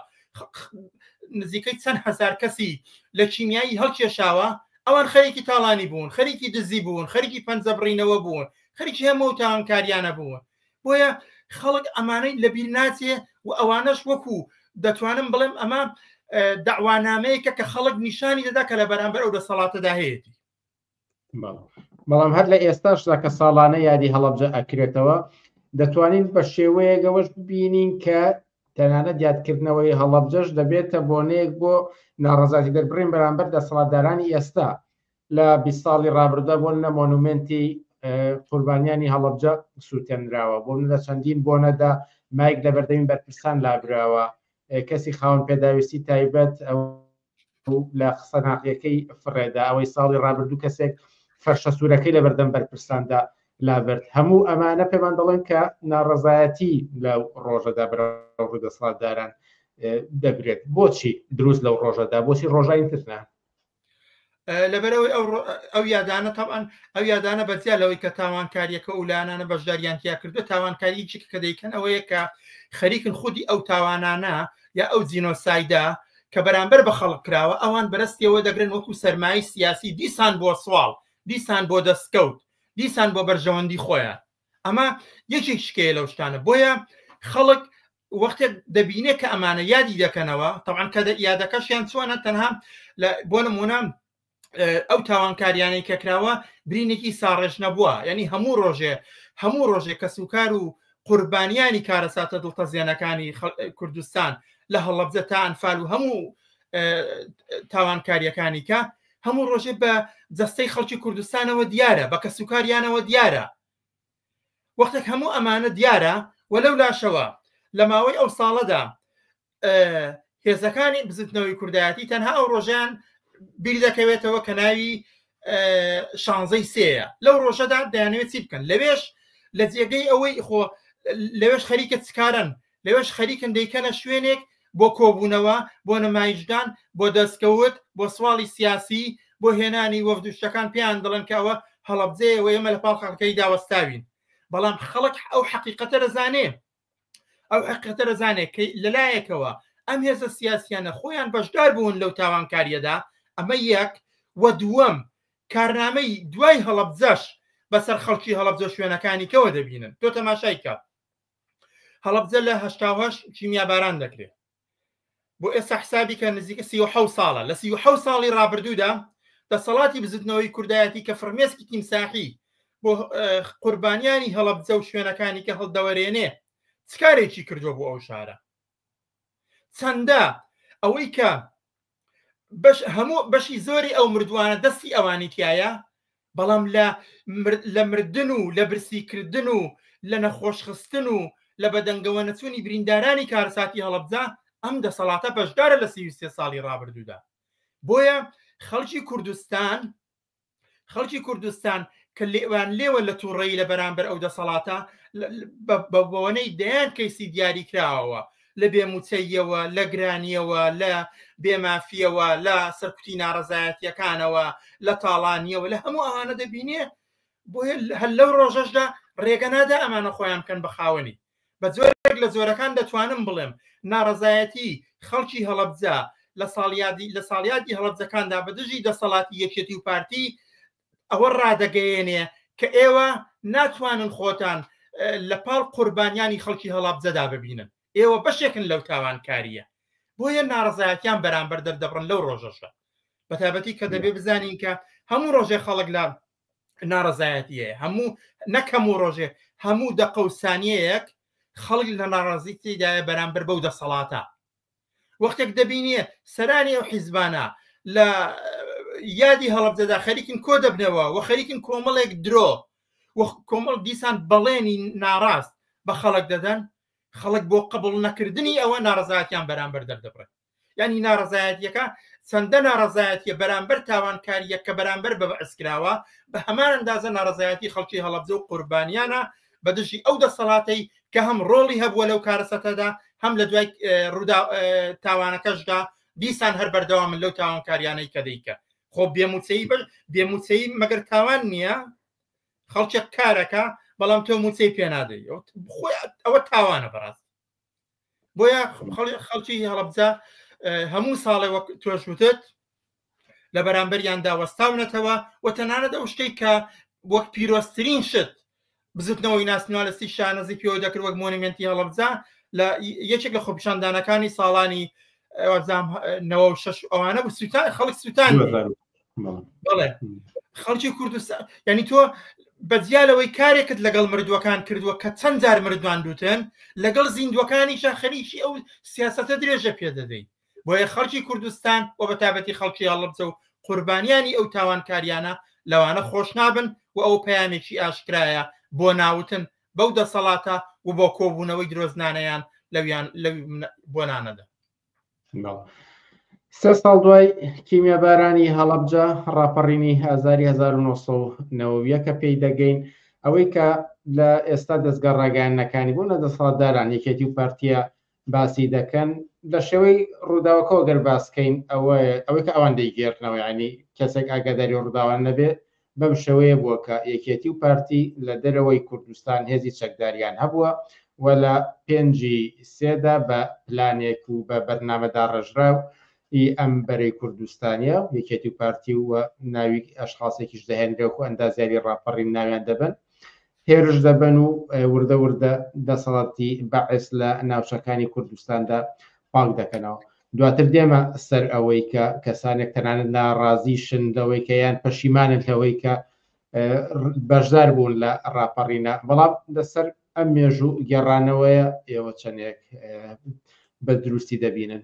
نزیکەی چەند هەزار کەسی لە کیمیایی هەڵکێشاوە ئەوان خەریکی تاڵانی بوون خەریکی دزی بوون خەریکی پەنجەبڕینەوە بوون خەریکی هەموو تاوانکاریانە بوون بۆیە خەڵک ئەمانەی لەبیر ناچێ و ئەوانەش وەکو دەتوانم بڵێم ئەمە داوانامەیەکە کە خەڵک نیشانی دەدا کە لە بەرامبەر ئەو دەسەڵاتەدا هەیەی بەڵام هەر لە ئێستاشدا کە ساڵانە یادی هەڵەبجە ئەکرێتەوە دەتوانین بە شێوەیەگەوەش ببینین کە تەنانەت یادکردنەوەی هەڵەبجەش دەبێتە بۆنەیەک بۆ ناڕەزاتی دەربڕین بەرامبەر دەسەڵاتدارانی ئێستا لە 20 ساڵی ڕابردە بۆنە مۆنومنتی قوربانیانی هەڵەبجە سووتێنراوە بۆ لە چەندین بۆنەدا مایک لە بەردەمی بەرپرسان لابراوە کەسی خاوەن پێداویستی تایبەت لە قسە ناقیەکەی فڕێدا ئەوەی ساڵی ڕابردوو کەسێک فەرشە سوورەکەی لە بەردەم بەرپرساندا لابرد هەموو ئەمانە پێمان دەڵێن کە ناڕەزایەتی لەو ڕۆژەدا ڕوودەسەڵاتداران دەبرێت بۆچی دروست لەو ڕۆژەدا بۆچی ڕۆژای ترنا لەبەرەوەی ئەو یادانە تاوان ئەو یادانە بەجیا لەوەی کە تاوانکاریەکە و لایەنانە بەشداریانتیا کردو تاوانکاریی کە دەیکەن ئەوەیە کە خەریکن خودی ئەو تاوانانە یا ئەو جینۆسایدا کە بەرامبەر بە خەڵک کراوە ئەوان بەرەستیەوە دەگرن وەکو سەرمایی سیاسی دیسان بۆ سواڵ دیسان بۆ دەستکەوت دیسان بۆ بەرژەوەندی خۆیان ئەمە یەکێک شکەیە لەو شتانە بۆیە خەڵک وەختێک دەبینێت کە ئەمانە یادی دەکەنەوە تەعاان کە یادەکەشیان چۆنە تەنها بۆ نمونە ئەو تاوانکاریانەی کەکراوە برینێکی ساڕێژ نەبووە یعنی هەموو ڕۆژێک کە سوکار و قوربانیانی کارەساتە دڵتەزیێنەکانی کوردستان لە هەڵەبجە تا ئەنفال و هەموو تاوانکاریەکانی کە هەموو ڕۆژێ بە جەستەی خەڵکی کوردستانەوە دیارە بە کە سوکاریانەوە دیارە وەختێک هەموو ئەمانە دیارە وەلەو لاشەوە لە ماوەی ئەو ساڵەدا هێزەکانی بزنەوەی کوردایەتی تەنها ئەو ڕۆژیان بیر دەکەوێتەوە کە ناوی شانزەی سەیە لەو ڕۆژەدا دەیانەوێت چی بکەن لەوێش لە جێگەی ئەوەی خۆ لەوێش خەریکە چکارن لەوێش خەریکن دەیکەنە شوێنێک بۆ کۆبوونەوە بۆ نمایشدان بۆ دەستکەوت بۆ سواڵی سیاسی بۆ هێنانی وەفدوشتەکان پێیان دەڵێن کەەوە هەڵەبجەیەوە ئێمە لە پاڵ خەڵکەی داوەستاوین بەڵام خەڵک ئەو حەقیقەتە دەزانێ ئەو حەقیقەتە دەزانێت کە لەلایەکەوە ئەم هێزە سیاسیانە خۆیان بەشدار بوون لەو تاوانکاریەدا ئەمە یەک وە دووەم کارنامەی دوای هەڵەبجەش بەسەر خەڵکی هەڵەبجە شوێنەکانی کەوە دەبینن تۆ تەماشای کە هەڵەبجە لە 1970 کیمیاباران دەکرێت بۆ ئێستا حسابی کە نزیکە 37 ساڵە لە 37 ساڵی ڕابردوودا دەسەڵاتی بزنەوەی کوردایەتی کە فەرمێسکی تیمساحی بۆ قوربانیانی هەڵەبجە و شوێنەکانی کە هەڵدەوەرێنێ چکارێکی کردووە بۆ ئەو شارە چەندە ئەوەی کە هەموو بەشی زۆری ئەو مردووانە دەستی ئەوانی تایە بەڵام لە مردن و لە برسیکردن و لە نەخۆشخستن و لە بەدەنگەوە نەچوونی بریندارانی کارەساتی هەڵەبجە ئەم دەسەڵاتە بەشدارە لە 33 ساڵی ڕابردوودا بۆیە خەڵکی کوردستان کە لێوان لێوە لە تووڕێی لە بەرامبەر ئەو دەسەڵاتە بەوەنەی دەیان کەیسی دیاری کراوەوە لە بێموچەیەوە لە گرانیەوە لە بێمافیەوە لە سەرکوتی ناڕەزایەتیەکانەوە لە تاڵانیەوە لە هەموو ئەوانە دەبینێ بۆیە هەر لەو ڕۆژەشدا ڕێگەنادا ئەمانە خۆیان بکەن بە خاوەنی بە زۆرێک لە زۆرەکان دەتوانم بڵێم ناڕەزایەتی خەڵکی هەڵەبجە لە ساڵیادی هەڵەبجەکاندا بەدژی دەسەڵاتی یەکێتی و پارتی ئەوە ڕادەگەیەنێ کە ئێوە ناتوانن خۆتان لە پاڵ قوربانیانی خەڵکی هەڵەبجەدا ببینن ئێوە بەشێکن لەو تاوانکاریە بۆیە ناڕەزایەتیان بەرامبەر دەردەبڕن لەو ڕۆژەشە بەتابەتی کە دەبێ بزانین کە هەموو ڕۆژێ خەڵک لە ناڕەزایەتیە هەموو نەک هەموو ڕۆژێ هەموو دەقە و سانیەیەک خەڵک لە ناڕازیتیدایە بەرامبەر بەو دەسەڵاتە وەختێک دەبینێ سەرانی ئەو حیزبانە لە یادی هەڵەبجەدا خەریکن کۆ دەبنەوە و خەریکن کۆمەڵێک درۆ کۆمەڵ دیسان بەڵێنی ناڕاست بە خەڵک دەدەن خەڵک بۆ قبول نەکردنی ئەوە ناڕەزایەتیان بەرامبەر دەردەبڕێت ینی ناڕەزایەتیەکە چەندە ناڕەزایەتیە بەرامبەر تاوانکاریە کە بەرامبەر بە بەعسکراوە بە هەمان ئەندازە ناڕەزایەتی خەڵکی هەڵەبجە و قوربانیانە بەدژی ئەو دەسەڵاتەی کە هەم ڕۆڵی هەبووە لەو کارەسەتەدا هەم لە دوای ڕوودا تاوانەکەشدا دیسان هەر بەردەوا من لەو تاوانکاریانەی کە دەیکە خۆ بێموچەی مەگەر تاوان نییە خەڵکێک کارەکە بەڵام تۆ موچەی پێنادەی ئەوە تاوانە بەڕاست بۆیە خەڵکی هەڵەبجە هەموو ساڵێ وەک تۆشوتت لە بەرامبەریاندا وەستاونەتەوە و تەنانەت ئەو شتێک کە وەک پیرۆستترین شت بزوتنەوەی ناسنووە لەستی شانەزی پێوە دەکرد وەک مۆنیمنتی هەڵەبجە لە یەکێک لە خۆپیشاندانەکانی ساڵانی 96 ئەوانە بوو سووتان خەڵک سووتان بەڵێ خەڵکی کوردستان ینی تۆ بەجیالەوەی کارێکت لەگەڵ مردووەکان کردووە کە چەند جار مردوان دوتن لەگەڵ زیندوەکانیشە خەریکی ئەو سیاسەتە درێژە پێدەدەیت بۆیە خەڵکی کوردستان و بەتابەتی خەڵکی هەڵەبجە و قوربانیانی ئەو تاوانکاریانە لەوانە خۆش نابن و ئەو پەیامێکی ئاشکرایە بۆ ناوتن بەو دەسەڵاتە و بۆ کۆبوونەوەی درۆزنانەیان لەو بۆنانەدا. 3 ساڵ دوای کیمیابارانی هەڵەبجە ڕاپەڕینی هزاری 1990 کە پێی دەگەین ئەوەی کە لە ئێستا دەستگا ڕاگەیاندنەکانی بوون لە دەسەڵاتداران یەکێتی و پارتیە باسی دەکەن لە شێوەی ڕووداوەکەەوە گەر باسکەین ئەوەی کە ئەوان دەیگێڕنەوە ینی کەسێک ئاگاداری ڕووداوان نەبێت بەم شێوەیە بووە کە یەکێتی و پارتی لە دەرەوەی کوردستان هێزی چەکداریان هەبووە و لە 5/3دا بە پلانێک و بە بەرنامەدا ڕژراو ئەم بەرەی کوردستانیە یەکێتی و پارتی و ناوی ئەشخاصێکیش دەهێنرێک و ئەندازیاری ڕاپەڕین ناویان دەبن هێرش دەبن و وردە وردە دەسەڵاتی بەعس لە ناوچەکانی کوردستاندا پاک دەکەنەوە. دواتر دێمە سەر ئەوەی کە کەسانێک تەنانەت ناڕازیشن لەوەی کە یان پەشیمانن لەوەی کە بەشدار بوون لە ڕاپەڕینە، بەڵام لەسەر ئەم مێژوو گێڕانەوەیە ئێوە چەندێک بە دروستی دەبینن.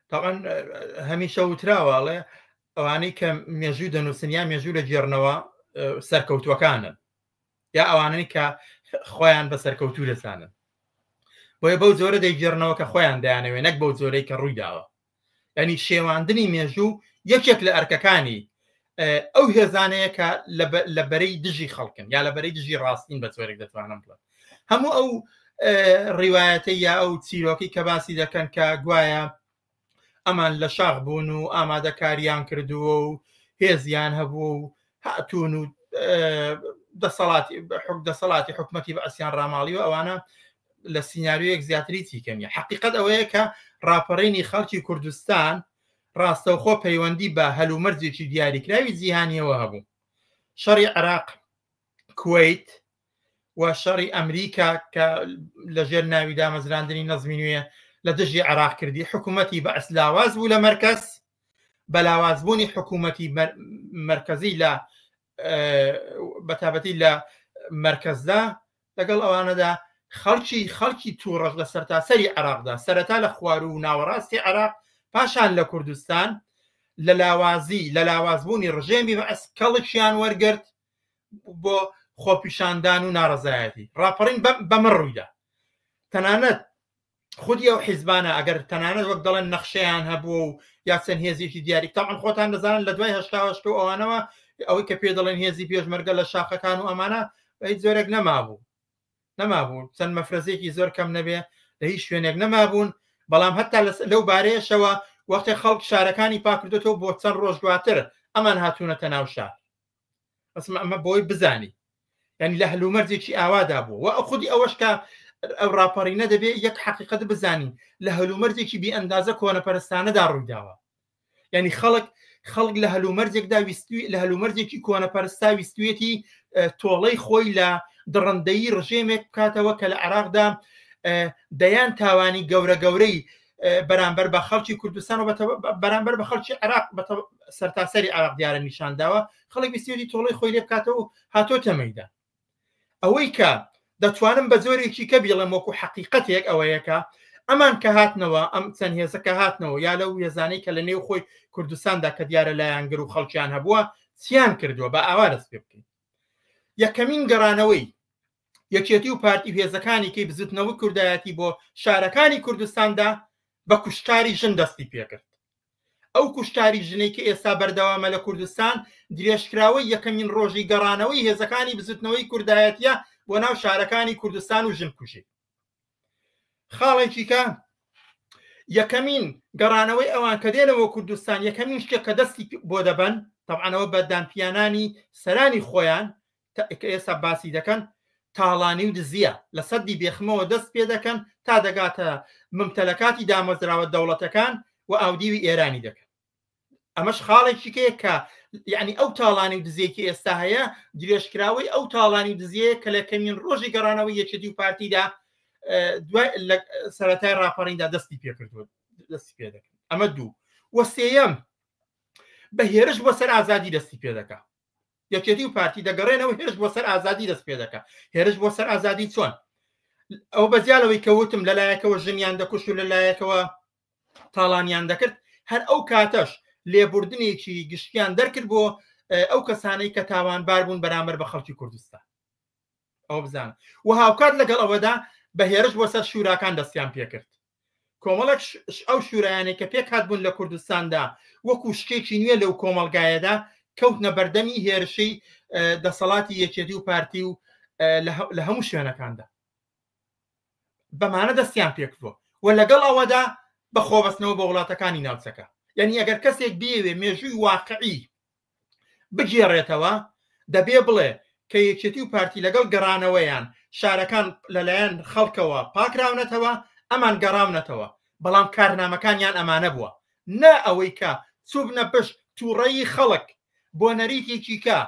تاوان هەمیشە وتراوەڵێ ئەوانەی کە مێژوو دەنووسن یا مێژوو لە جێڕنەوە سەرکەوتوەکانن یا ئەوانەی کە خۆیان بە سەرکەوتوو دەزانن بۆیە بەو جۆرە دەیگێڕنەوە کە خۆیان دەیانەوێ نەک بەو جۆرەی کە ڕوویداوە. ینی شێواندنی مێژوو یەکێک لە ئەرکەکانی ئەو هێزانەیە کە لە بەرەی دژی خەڵکن یا لە بەرەی دژی ڕاستین بە جۆرێک دەتوانم بڵێ هەموو ئەو ڕیوایەتە یا ئەو چیرۆکی کە باسی دەکەن کە گوایە ئەمان لە شاخ بوون و ئامادەکاریان کردووە و هێزیان هەبوو و هاتوون و دەسەڵاتی حکومەتی بە ئەسیان ڕاماڵیوە ئەوانە لە سیناریۆیەک زیاتری چیکەمیە. حقیقەت ئەوەیە کە ڕاپەڕینی خەڵکی کوردستان ڕاستەوخۆ پەیوەندی بە هەلومەرجێکی دیاریکراوی جیهانیەوە هەبوو. شەڕی عێراق، کوێیت و شەڕی ئەمریکا کە لەژێر ناوی دامەزراندنی نەزمی نوێ لە دژی عێراق کردی حکوومەتی بە ئەسلاواز بوو لە مەرکەز بە لاوازبوونی حکوومەتی مرکزی لە بەتابەتی لە مرکزدا لەگەڵ ئەوانەدا خەڵکی تووڕەش لە سەرتاسەری عێراقدا سەرەتا لە خوار و ناوەڕاستی عێراق پاشان لە کوردستان لە لاوازبوونی ڕژێمی بە ئەسکەڵکیان وەرگرت بۆ خۆپیشاندان و ناڕزایەتی ڕاپەڕین بەمە ڕوویدا. تەنانەت خودی ئەو حیزبانە ئەگەر تەنانەت وەک دەڵێن نەخشەیان هەبوو و یا چەند هێزیێکی دیاری تاوان خۆتان دەزانن لە دوای هەشتا ئەوانەوە ئەوەی کە پێ دەڵێن هێزی پێشمەرگە لە شاخەکان و ئەمانە بە هیچ زۆرێک نەمابوو چەند مەفرەزێکی زۆر کەم نەبێ لە هیچ شوێنێک نەمابوون. بەڵام هەتا لەو بارەیەشەوە وەختی خەڵک شارەکانی پاکردێتەوە بۆ چەند ڕۆژ دواتر ئەمان هاتوونەتە ناو شار. ئەمە بۆی بزانی ینی لە هەلومەرجێکی ئاوادا بوو و خودی ئەوەش کە ئەو ڕاپەڕینە دەبێت یەک حقیقەت بزانین لە هەلومەرجێکی بی ئەندازە کۆنەپەرستانەدا ڕوویداوە. ینی خەڵک لە هەلومەرجێکدا لە هەلومەرجێکی کۆنەپەرستا ویستوێتی تۆڵەی خۆی لە دڕندەیی ڕژێمێک بکاتەوە کە لە عێراقدا دەیان تاوانی گەورەی بەرامبەر بە خەڵکی کوردستان و بەرامبەر بە خەڵکی عێراق سەرتاسەری عێراق دیارە نیشانداوە خەڵک ویستوێتی تۆڵەی خۆی لێ بکاتەوە هاتۆتە مەیدان. ئەوەی کە دەتوانم بە زۆرێکی کە بیڵێم وەکو حقیقەتێک ئەوەیەکە ئەمان کە هاتنەوە ئەم چەند هێزەکە هاتنەوە یا لەو هێزانەی کە لە نێو خۆی کوردستاندا کە دیارە لایەنگر و خەڵکیان هەبووە چیان کردووە بە ئاوا دەست پێ بکەین. یەکەمین گەڕانەوەی یەکێتی و پارتی هێزەکانی کەی بزوتنەوە کوردایەتی بۆ شارەکانی کوردستاندا بە کوشتاری ژن دەستی پێکرد. ئەو کوشتاری ژنەی کە ئێستا بەردەوامە لە کوردستان درێژکراوەی یەکەمین ڕۆژی گەڕانەوەی هێزەکانی بزوتنەوەی کوردایەتیە بۆ ناو شارەکانی کوردستان و ژن کوژی. خاڵێکی کە یەکەمین گەڕانەوەی ئەوان کە دێنەوە کوردستان یەکەمین شتێک کە دەستی بۆ دەبن تەبعانەوە بە دانپیانانی سەرانی خۆیان کە ئێستا باسی دەکەن تاڵانی و دزیە لە سەدی بێخمەوە دەست پێ دەکەن تا دەگاتە ممتەلەکاتی دامەزراوە دەوڵەتەکان و ئاودیوی ئێرانی دەکەن. ئەمەش خاڵێکی کە یعنی ئەو تاڵانی و دزیەکی ئێستا هەیە درێژکراوەی ئەو تاڵانی و دزیە کە لە کەمین ڕۆژی گەڕانەوەی یەکێتی و پارتیدا دوای سەرەتای ڕاپەڕیندا دەستی پێکردووە دەستی پێ دەکەن. ئەمە دوو وە سێیەم بە هێرش بۆ سەر ئازادی دەستی پێ دەکات. یەکێتی و پارتی دەگەڕێنەوە هێرش بۆ سەر ئازادی دەست پێ دەکات. هێرش بۆ سەر ئازادی چۆن؟ ئەو بەزیالەوەی کەوتم لەلایەکەوە ژنیان دەکوشت و لەلایەکەوە تاڵانیان دەکرد هەر ئەو کاتەش لێبوردنێکی گشتیان دەرکرد بۆ ئەو کەسانەی کە تاوانبار بوون بەرامبەر بە خەڵکی کوردستان ئەو بزانە و هاوکات لەگەڵ ئەوەدا بەهێرش بۆ سەر شوراکان دەستیان پێکرد کۆمەڵک ئەو شورایانەی کە پێک هاتبوون لە کوردستاندا وەکو شتێکی نوێ لەو کۆمەلگایەدا کەوتنە بەردەمی هێرشەی دەسەڵاتی یەکێتی و پارتی و لە هەموو شوێنەکاندا بەمانە دەستیان پێکردووە و لەگەڵ ئەوەدا بە خۆبەستنەوە بە وڵاتەکانی ناوچەکە یعنی ئەگەر کەسێک بێوێ مێژووی واقعی بگێڕێتەوە دەبێ بڵێ کە یەکێتی و پارتی لەگەڵ گەڕانەوەیان شارەکان لەلایەن خەڵکەوە پاکراونەتەوە ئەمان گەڕاونەتەوە بەڵام کارنامەکانیان ئەمانە بووە نا ئەوەی کە چوبنە پشت تووڕەیی خەڵک بۆ نەریتێکی کە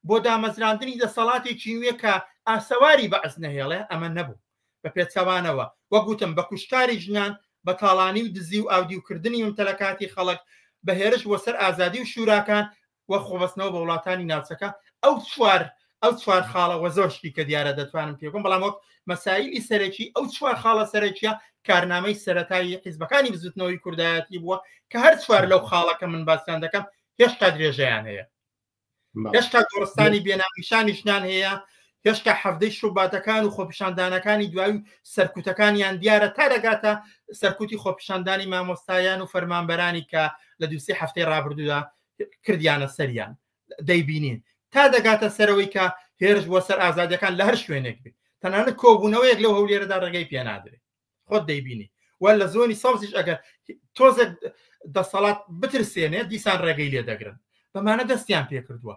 بۆ دامەزراندنی دەسەڵاتێکی نوێ کە ئاسەواری بەعز نەهێڵێ ئەمە نەبوو بە پێچەوانەوە وەگوتم بە کوشتاری ژنان بە تاڵانی و دزی و ئاودیوکردنی ممتەلەکاتی خەڵک بە هێرش بۆ سەر ئازادی و شوراکان وە خۆبەستنەوە بە وڵاتانی ناوچەکە ئەو چوار خاڵەوە زۆرشتی کە دیارە دەتوانم پێکم بەڵام وەک مەسایلی سەرەکی ئەو چوار خاڵە سەرەکیە کارنامەی سەرەتایی حیزبەکانی بزوتنەوەی کوردایەتی بووە کە هەر چوار لەو خاڵەکە من باسییان دەکەم هێشتا درێژەیان هەیە هێشتا گۆڕستانی بێنامیشانیشنان هەیە هێشتا هەفتەی شوباتەکان و خۆپیشاندانەکانی دوایی سەرکوتەکانیان دیارە تا دەگاتە سەرکوتی خۆپیشاندانی مامۆستایان و فەرمانبەرانی کە لە دووسێ هەفتەی ڕابردوودا کردیانە سەریان دەیبینین تا دەگاتە سەرەوەی کە هێرش بۆ سەر ئازادیەکان لە هەر شوێنێک بێت تەنانەت کۆبوونەوەیەک لەو هەولێرەدا ڕێگەی پێنادرێت خۆت دەیبینی و لە زۆنی سەوزیش ئەگەر تۆزێک دەسەڵات بترسێنێت دیسان ڕێگەی لێ دەگرن بەمانە دەستیان پێکردووە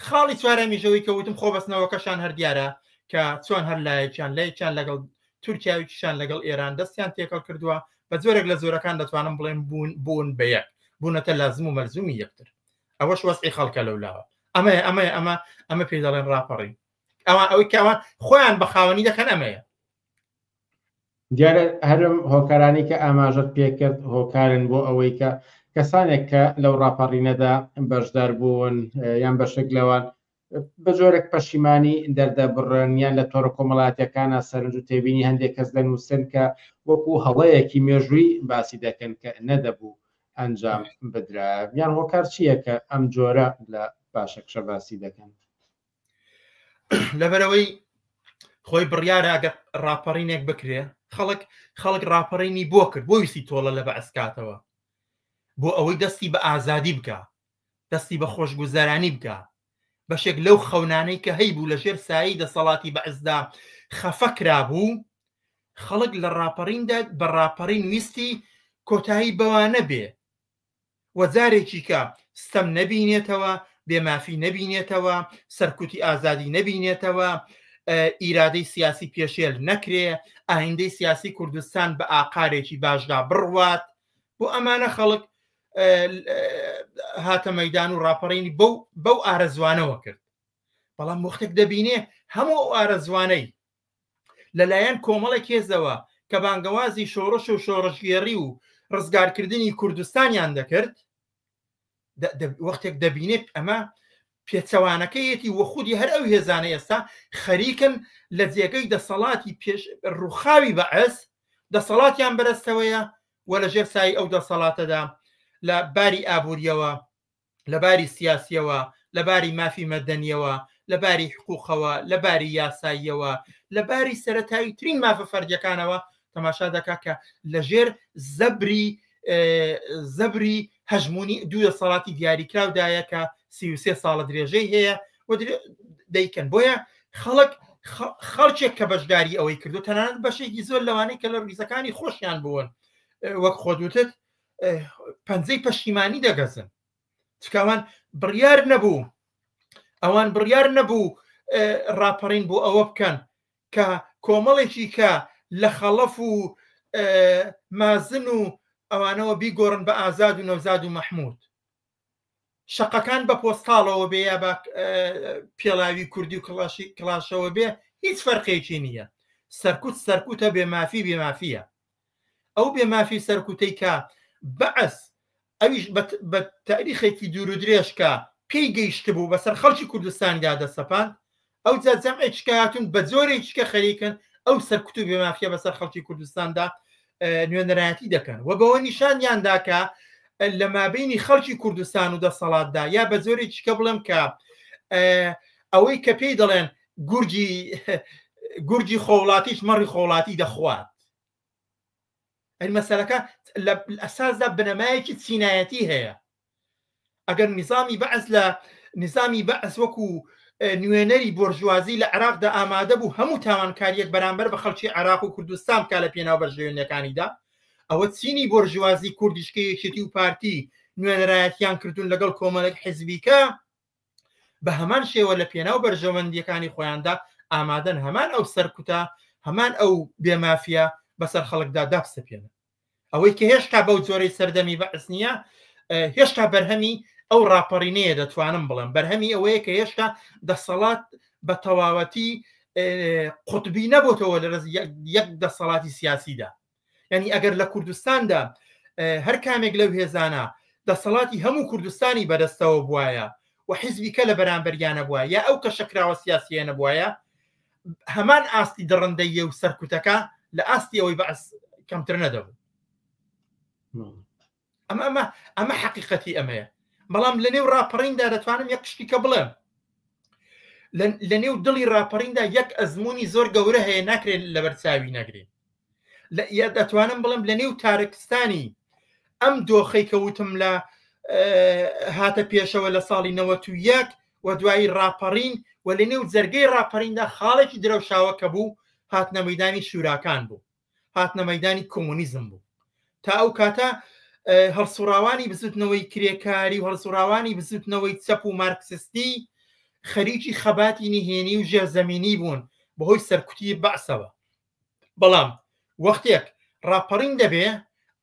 خاڵی چوارەمیژەوەی کە وتم خۆبەستنەوەکەشان هەر دیارە کە چۆن هەر لایەکیان لەگەڵ تورکیاویکیشان لەگەڵ ئێران دەستیان تێکەڵ کردووە بە جۆرێک لە زۆرەکان دەتوانم بڵێن بوون بە یەک بوونەتە لازم و مەلزومی یەکتر ئەوەش وەسعی خەڵکە لەولاوە ئەمە پێ دەڵێن ڕاپەڕی ئەوەی کەوان خۆیان بە خاوەنی دەکەن ئەمەیە دیارە هەرم هۆکارانی کە ئاماژەت پێکرد هۆکارن بۆ ئەوەی کە کەسانێک کە لەو ڕاپەڕینەدا بەشدار بوون یان بەشێک لەوان بە جۆرێک پەشیمانی دەردەبڕن یان لە تۆڕە کۆمەڵاتیەکانە سەرنج و تێبینی هەندێک کەس دەنووسن کە وەکو هەڵەیەکی مێژووی باسی دەکەن کە نەدەبوو ئەنجام بدرا یان هۆکار چییە کە ئەم جۆرە لە باشەکشە باسی دەکەن لەبەرەوەی خۆی بڕیارە ئەگەر ڕاپەڕینێک بکرێ خەڵک ڕاپەڕینی بۆ کرد بۆ ویسی تۆڵە لە بەعسکاتەوە بۆ ئەوەی دەستی بە ئازادی بکە دەستی بە خۆشگوزارانی بکە بەشێک لەو خەونانەی کە هەیبوو لە ژێر سایی دەسەڵاتی بەعزدا خەفە کرابوو خەڵک لە ڕاپەڕیندا بە ڕاپەڕین ویستی کۆتایی بەوانە بێ وەجارێکی کە ستەم نەبینێتەوە بێمافی نەبینێتەوە سەرکوتی ئازادی نەبینێتەوە ئیرادەی سیاسی پێشێل نەکرێ ئاهیندەی سیاسی کوردستان بە ئاقارێکی باشدا بڕوات بۆ ئەمانە خەڵک هاتە مەیدان و ڕاپەڕینی بەو ئارەزوانەوە کرد بەڵام وەختێک دەبینێ هەموو ئەو ئارەزوانەی لەلایەن کۆمەڵێک هێزەوە کە بانگەوازی شۆڕش و شۆڕژگێڕی و ڕزگارکردنی کوردستانیان دەکرد وەختێک دەبینێت ئەمە پێچەوانەکەیەتی وەخودی هەر ئەو هێزانە ئێستا خەریکن لە جێگەی دەسەڵاتی ڕووخاوی بەعز دەسەڵاتیان بەرەستەوەیە و لە ژێر سایی ئەو دەسەڵاتەدا لە باری ئابوووریەوە لە باری سیاسیەوە لە باری مافی مەدەنیەوە لە باری حقوقەوە لە باری یاساییەوە لە باری سەرەتایی ترین مافە فەردیەکانەوە تەماشا دەکا کە لە ژێر زەبری هەژمونی دوو دەسەڵاتی دیاریکراودایە کە 33 ساڵە درێژەی هەیە دەیکەن بۆیە خەڵکێک کە بەشداری ئەوەی کردو تەنانەت بەشێکی زۆر لەوانەی کە لە ڕیزەکانی خۆشیان بوون وەک خۆدوتت پەنجەی پەشیمانی دەگەزن چکاوان بڕیار نەبوو ئەوان بڕیار نەبوو ڕاپەڕین بۆ ئەوە بکەن کە کۆمەڵێکی کە لە خەڵەف و مازن و ئەوانەوە بیگۆڕن بە ئازاد و نەوزاد و مەحموود شەقەکان بە پۆستاڵەوە بێ یا بە پێڵاوی کوردی و کلاشەوە بێ هیچ فەرقێکی نییە سەرکوتە بێمافی بێمافیە ئەو بێمافی سەرکوتەی کە بەعس ئەویش بە تاریخێکی دوور و درێژکە پێی گەیشت بوو بەسەر خەڵکی کوردستانیدا دەسەپاند ئەو جەمعێککە هاتوون بە جۆرێکیکە خەریکن ئەو سەرکوت و بێمافیە بەسەر خەڵکی کوردستاندا نوێنەرایەتی دەکەن و بەوە نیشانیانداکە لە مابینی خەڵکی کوردستان و دەسەڵاتدا یا بە زۆرێکی کە بڵێم کە ئەوەی کە پێی دەڵێن گورجی خۆوڵاتیش مەڕی خۆوڵاتی دەخوات مەسەلەکە لە ئەساسدا بنەمایەکی چینایەتی هەیە ئەگەر نظامی بەعس لە نظامی بەعس وەکو نوێنەری بۆرژوازی لە عێراقدا ئامادە بوو هەموو تاوانکاریەک بەرامبەر بە خەڵکی عێراق و کوردستان کا لە پێناو بەرژێوێنەکانیدا ئەوە چینی بۆرژوازی کوردیشکە یەکێتی و پارتی نوێنەرایەتیان کردوون لەگەڵ کۆمەڵێک حیزبیکە بە هەمان شێوە لە پێناو بەرژەوەندیەکانی خۆیاندا ئامادەن هەمان ئەو سەرکوتە هەمان ئەو بێمافیا بەسەر خەڵکدا دابسەپێنن ئەوەی کە هێشتا بەو جۆرەی سەردەمی بەعس نییە هێشتا بەرهەمی ئەو ڕاپەڕینەیە دەتوانم بڵێم بەرهەمی ئەوەیە کە هێشتا دەسەڵات بە تەواوەتی قوتبی نەبووتەوە لە یەک دەسەڵاتی سیاسیدا یعنی ئەگەر لە کوردستاندا هەر کامێک لەو هێزانە دەسەڵاتی هەموو کوردستانی بەدەستەوە بواە و حیزبیکە لە بەرامبەریانە بووە یا ئەو کە شەکراوە سیاسیە نەبووایە هەمان ئاستی دەڕندەیە و سەرکوتەکە لە ئاستی ئەوەی بەعس کەمتر نەدەبوو ئەمە حەقیقەتی ئەمەیە بەڵام لە نێو ڕاپەڕیندا دەتوانم یەک شتی کە بڵێم لە نێو دڵی ڕاپەڕیندا یەک ئەزمموی زۆر گەورە هەیە ناکرێت لە بەرچاوی نەگرێت دەتوانم بڵم لە نێو تارکستانی ئەم دۆخەی کەوتم لە هاتە پێشەوە لە ساڵی 91 و دوایی ڕاپەڕین و لە نێو جەرگەی ڕاپەڕیندا خاڵێکی درەوشاوە کە بوو هاتنە مەیدانی شوراکان بوو هاتنە مەیدانی کۆمۆنیزم بوو تا ئەو کاتە هەڵسوراوانی بزوتنەوەی کرێکاری و هەڵسوراوانی بزوتنەوەی چەپ و مارکسستی خەریکی خەباتی نهێنی و ژێرزەمینی بوون بەهۆی سەرکوتی بەعسەوە بەڵام وەختێک ڕاپەڕین دەبێ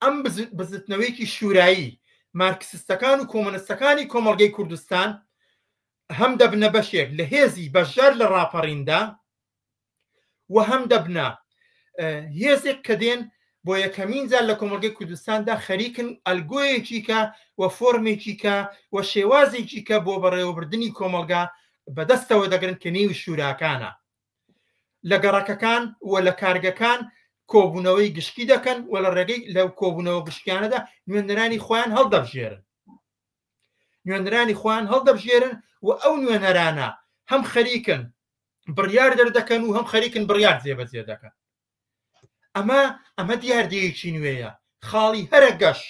ئەم بزوتنەوەیکی شورایی مارکسستەکان و کۆمۆنستەکانی کۆمەڵگەی کوردستان هەم دەبنە بەشێک لە هێزی بەشدار لە ڕاپەڕیندا و هەم دەبنە هێزێک کە دێن بۆ یەکەمین جار لە کۆمەڵگەی کوردستاندا خەریکن ئەلگۆیەکی کە و فۆرمێکی کە و شێوازێکی کە بۆ بەڕێوەبردننی کۆمەلگا بەدەستەوە دەگرن کە نێوی شوراکانە لە گەڕەکەکان و لە کارگەکان کۆبوونەوەی گشتی دەکەن و لە ڕێگەی لەو کۆبوونەوە گشتیانەدا نوێنەرانی خۆیان هەڵدەبژێرن و ئەو نوێنەرانە هەم خەریکن بڕیار دەردەکەن و هەم خەریکن بڕیار جێبەجێ دەکەن ئەمە دیاردەیەکی نوێیە خاڵی هەرە گەش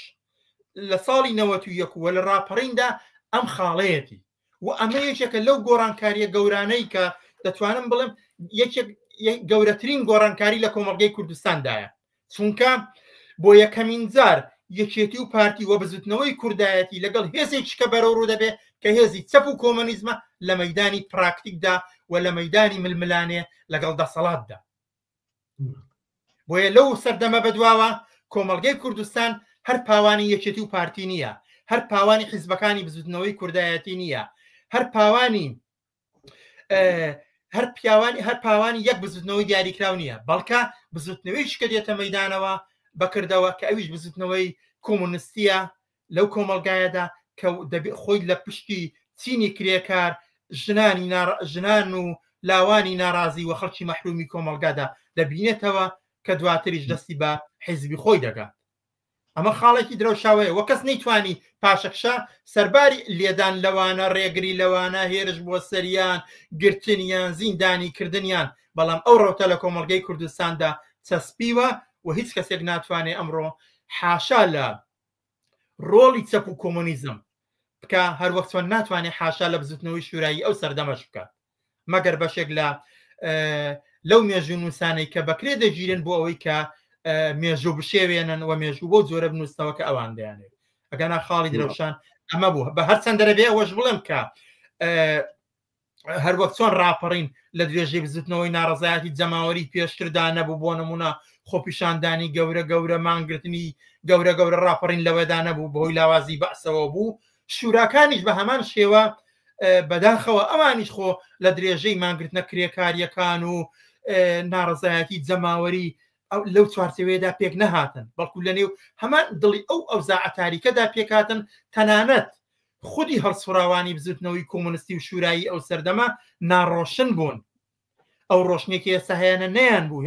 لە ساڵی 91 وە لە ڕاپەڕیندا ئەم خاڵەیەتی و ئەمە یەکێکە لەو گۆڕانکاریە گەورانەی کە دەتوانم بڵێم گەورەترین گۆڕانکاری لە کۆمەڵگەی کوردستاندایە چونکە بۆ یەکەمین جار یەکێتی و پارتی و بزوتنەوەی کوردایەتی لەگەڵ هێزێکی کە بەرەو ڕوو دەبێت کە هێزی چەپ و کۆمۆنیزمە لە مەیدانی پراکتیکدا و لە مەیدانی ململانێ لەگەڵ دەسەڵاتدا بۆیە لەو سەردەمە بەدواوە کۆمەڵگەی کوردستان هەر پاوانی یەکێتی و پارتی نییە هەر پاوانی حیزبەکانی بزوتنەوەی کوردایەتی نییە هەر پاوانی یەک بزوتنەوەی دیاریکراو نییە بەڵکە بزوتنەوەیش کە دێتە مەیدانەوە بەکردەوە کە ئەویش بزوتنەوەی کۆمونیستیە لەو کۆمەلگایەدا کە خۆی لە پشتی چینی کرێکار ژنان و لاوانی ناڕازی و خەڵکی مەحرومی کۆمەلگادا دەبینێتەوە کە دواتریش دەستی بە حیزبی خۆی دەگات ئەمە خاڵێکی درەوشاوەیە وە کەس نەیتوانی پاشەکشە سەرباری لێدان لەوانە ڕێگری لەوانە هێرش بۆ سەریان گرتنیان زیندانی کردنیان بەڵام ئەو ڕۆتە لە کۆمەڵگەی کوردستاندا چەسپیوە و هیچ کەسێک ناتوانێت ئەمڕۆ حاشا لە ڕۆڵی چەپ و کۆمۆنیزم بکە هەروەک چۆن ناتوانێت حاشا لە بزوتنەوەی شورایی ئەو سەردەمەش بکات مەگەر بەشێک لەو مێژوو نووسانەی کە بەکرێ دەگیرن بۆ ئەوەی کە مێژوو بشێوێنن و مێژوو بۆ جۆرە بنووسنەوە کە ئەوان دەیانێت ئەگەنا خاڵی درەوشان ئەمە بوو بە هەر چەند دەرەبێ ئەوەش بڵێم کە هەروەک چۆن ڕاپەڕین لە دوێژەی بزوتنەوەی ناڕزایەتی جەماوەری پێشتردا نەبوو بۆ نمونە خۆپیشاندانی گەورە مانگرتنی گەورە ڕاپەڕین لەوەدا نەبوو بەهۆی لاوازی بەعسەوە بوو شوراکانیش بە هەمان شێوە بەداخەوە ئەوانیش خۆ لە درێژەی مانگرتنە کرێکاریەکان و ناڕزایەتی جەماوەری لەو چوارچەوەیەدا پێک نەهاتن بەڵکو لە نێو هەمان دڵی ئەو زاعە تاریکەدا پێکاتن تەنانەت خودی هەڵسوراوانی بزوتنەوەی کۆمونستی و شورایی ئەو سەردەمە ناڕۆشن بوون ئەو ڕۆشنێکی ئێستا هەیەە نەیان بوو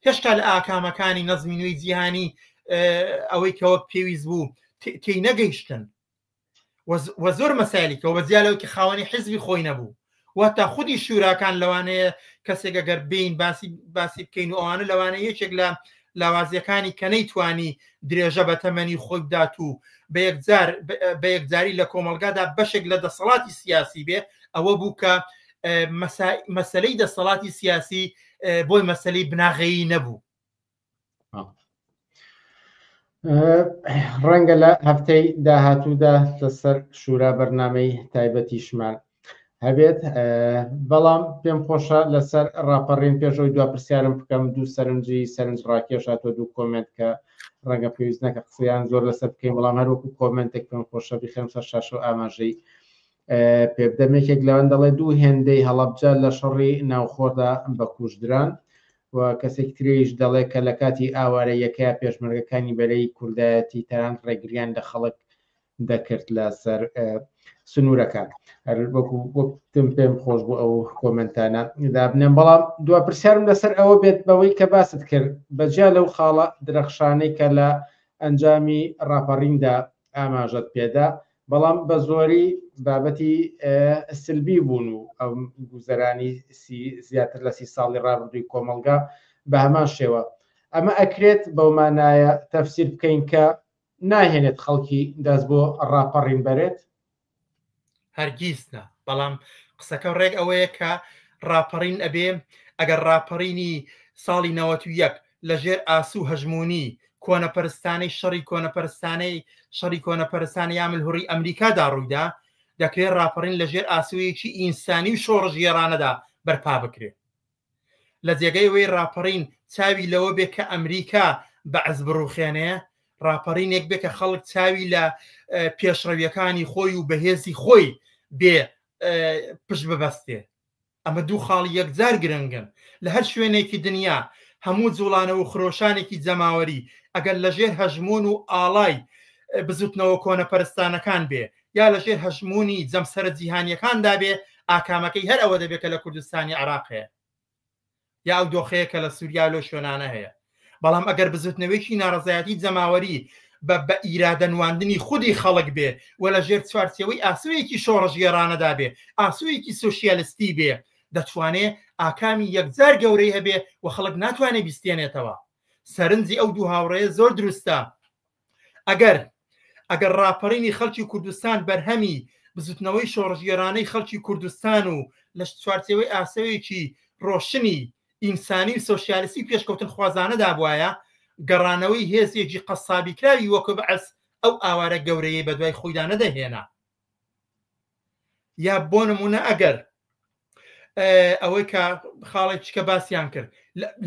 هێشتا لە ئاکامەکانی نەزمی نوێی جیهانی ئەوەی کەوە پێویست بوو تێی نەگەیشتن وە زۆر مەسایلێکەوە بەجیالەوە کە خاوەنی حیزبی خۆی نەبوو وەتا خودی شوراکان لەوانەیە کەسێک ئەگەر بین باسی بکەین و ئەوانە لەوانە یەکێک لە لاوازیەکانی کە نەیتوانی درێژە بە تەمەنی خۆی بدات و بە یەکجاری لە کۆمەلگادا بەشێک لە دەسەڵاتی سیاسی بێ ئەوە بوو کە مەسەلەی دەسەڵاتی سیاسی بۆی مەسەلەی بناغەیی نەبوو. ڕەنگە لە هەفتەی داهاتوودا لەسەر شورا بەرنامەی تایبەتیشمان هەبێت، بەڵام پێم خۆشە لەسەر ڕاپەڕین پێشەوەی دوا پرسیارم بکەم دوو سەرنجی سەرنج ڕاکێشاتوە دوو کۆمنت کە ڕەنگە پێویست نەکە قسەیان زۆر لەسەر بکەین، بەڵام هەروەکو کۆمنتێک پێم خۆشە بخێم سەر شاشە و ئاماژەی پێبدەمێکێک لەوەن دەڵێ دوو هێندەی هەڵەبجە لە شەڕی ناوخۆدا بەکوژدران و کەسێک تریش دەڵێ کە لە کاتی ئاوارە یەکەیە پێشمەرگەکانی بەرەی کوردایەتی تەران ڕێگریان لە خەڵک دەکرد لەسەر سنوورەکان. وەکتم پێم خۆش بوو ئەو کۆمنتانە دابنێن، بەڵام دوا پرسیارم لەسەر ئەوە بێت بەوەی کە باست کرد بەجیا لەو خاڵە درەخشانەی کە لە ئەنجامی ڕاپەڕیندا ئاماژەت پێدا، بەڵام بە زۆری بابەتی سلبی بوون و ئەو گوزەرانی زیاتر لە 30 ساڵی ڕابردووی کۆمەلگا بە هەمان شێوە ئەمە ئەکرێت بەومانایە تەفسیر بکەین کە ناهێنێت خەڵکی دەست بۆ ڕاپەڕین بەرێت؟ هەرگیزنا، بەڵام قسەکە ڕێک ئەوەیە کە ڕاپەڕین ئەبێ ئەگەر ڕاپەڕینی ساڵی 91 لەژێر ئاسوو هەژمونی کۆنەپەرستانەی شەڕی کۆنەپەرستانی یاملهوڕی ئەمریکادا ڕوویدا دەکرێت ڕاپەڕین لەژێر ئاسوویەکی ئینسانی و شۆڕژێرانەدا بەرپا بکرێت. لە جێگەی ئەوەی ڕاپەڕین چاوی لەوە بێ کە ئەمریکا بەعز بڕوخێنەیە، ڕاپەڕینێک بێ کە خەڵک چاوی لە پێشڕەویەکانی خۆی و بەهێزی خۆی بێ پشت ببەستێ. ئەمە دوو خاڵی یەکجار گرنگن لە هەر شوێنێکی دنیا. هەموو جوڵانە و خرۆشانێکی جەماوەری ئەگەر لەژێر هەژمون و ئاڵای بزوتنەوە کۆنەپەرستانەکان بێ یا لەژێر هەژمونی جەمسەرە جیهانیەکاندا بێ، ئاکامەکەی هەر ئەوە دەبێت کە لە کوردستانی عێراق هەیە یا ئەو دۆخەیە کە لە سووریا لۆ شوێنانە هەیە. بەڵام ئەگەر بزوتنەوەیکی ناڕزایەتی جەماوەری بە ئیرادەنواندنی خودی خەڵک بێ و لە ژێر چوارچەوەی ئاسوویەکی شۆڕژێرانەدا بێ، ئاسوویەکی سۆشیالیستی بێ، دەتوانێت ئاکامی یەکجار گەورەی هەبێ و خەڵک ناتوانێت بیستێنێتەوە. سەرنجی ئەو دوو هاوڕێیە زۆر دروستە. ئەگەر ڕاپەڕینی خەڵکی کوردستان بەرهەمی بزوتنەوەی شۆڕژێرانەی خەڵکی کوردستان و لە چوارچەوەی ئاسەوەیەکی ڕۆشنی ئینسانی و سۆشیالیستی پێشکەوتن خوازانەدا بواە، گەڕانەوەی هێزێکی قەسابی کراوی وەکو بەعس ئەو ئاوارە گەورەیە بە دوای خۆیدا نەدەهێنا. یا بۆ نمونە ئەگەر ئەوەی کە خاڵێکیکە باسییان کرد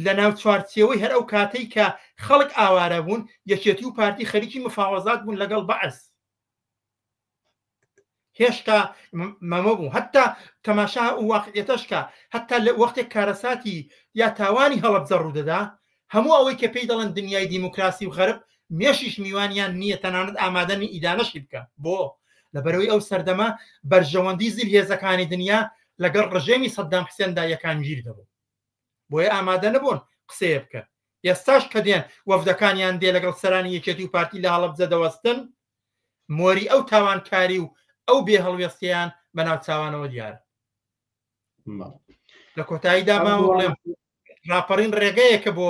لە ناو چوارچێەوەی هەر ئەو کاتەی کە خەڵک ئاوارە بوون، یەکێتی و پارتی خەریکی مفاوەزات بوون لەگەڵ بەعس. هێشتا مەمە بوو هەتا تەماشا و واقعیەتەشکە هەتا لە وەختێک کارەساتی یا تاوانی هەڵەبجە ڕوودەدا، هەموو ئەوەی کە پێی دەڵێن دنیای دیموکراسی و غەرب مێشیش میوانیان نییە تەنانەت ئامادەنی ئیدانەشی بکە. بۆ لەبەرەوەی ئەو سەردەما بەرژەوەندی زیل هێزەکانی دنیا لەگەڵ ڕژێمی سەدام حوسێندا یەکان گیر دەبوو، بۆیە ئامادە نەبوون قسەیە بکە. ئێستاش کە دێن وەفدەکانیان دێ لەگەڵ سەرانی یەکێتی و پارتی لە هەڵەبجە دەوەستن، مۆری ئەو تاوانکاری و ئەو بێ هەڵوێستیان بە ناو چاوانەوە دیارە. لە کۆتاییدا ماوەڵێم ڕاپەڕین ڕێگەیەکە بۆ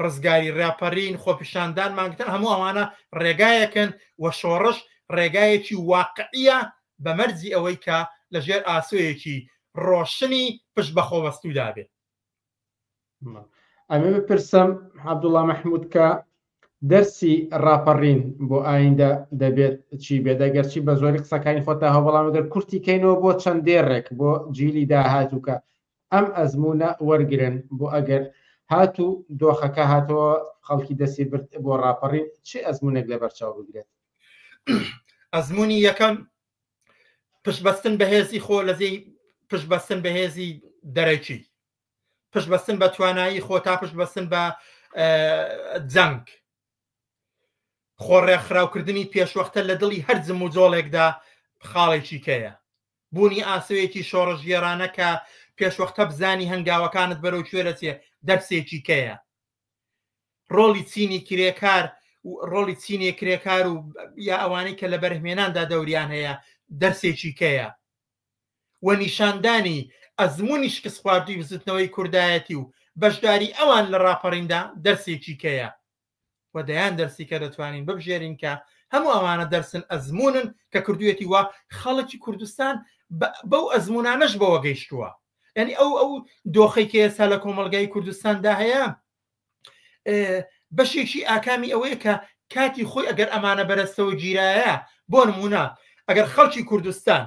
ڕزگاری ڕاپەڕین خۆپیشاندان مانگتن هەموو ئەوانە ڕێگایەکەن و شۆڕش ڕێگایەکی واقعیە بە مەرجی ئەوەی کە لەژێر ئاسوویەکی ڕۆشنی پشت بەخۆوەستوودا بێت. ئەمە بپرسم عەبدوڵڵا مەحموود کە دەرسی ڕاپەڕین بۆ ئایندە دەبێت چی بێت؟ ئەگەرچی بە زۆری قسەکانی خۆتا هەو، بەڵام ئەگەر کورتی کەینەوە بۆ چەندێڕێک بۆ جیلی داهاتوو کە ئەم ئەزمونە وەرگرن بۆ ئەگەر هاتوو دۆخەکە هاتەوە خەڵکی دەستی برد بۆ ڕاپەڕین، چی ئەزمونێک لە بەرچاو بگرێت؟ ئەزمونی یەکەم پشتبەستن بە هێزی خۆ لەزەی پشتبەستن بە هێزی دەرەکی، پشتبەستن بە توانایی خۆ تا پشتبەستن بە جەنگ، خۆڕێکخراوکردنی پێشوەختە لە دڵی هەر جم و جۆڵێکدا خاڵێکی کەیە، بوونی ئاسوەیەکی شۆڕژێرانە کە پێشوەختە بزانی هەنگاوەکانت بەرەو کوێرە چێ دەرسێکی کەیە ڕۆڵی چینی کرێکار و ڕۆڵی چینی کرێکار و یا ئەوانەی کە لە بەرهمێناندا دەوریان هەیە دەرسێکی کەیە و نیشاندانی ئەزمموی شکست خواردوی بزتنەوەی کوردایەتی و بەشداری ئەوان لە ڕاپەڕیندا دەرسێکی کەیە و دەیان دەرسی کە دەتوانین ببژێرین کە هەموو ئەوانە دەرسن ئەزمونن کە کردوێتی وە خەڵکی کوردستان بەو ئەزمونانەش بەوە گەیشتووە ینی ئەو دۆخەی کە ئێستا لە کۆمەلگای کوردستاندا هەیە بەشێکی ئاکامی ئەوەیە کە کاتی خۆی ئەگەر ئەمانە بەرەستەوە گیرایە بۆ نمونە ئەگەر خەڵکی کوردستان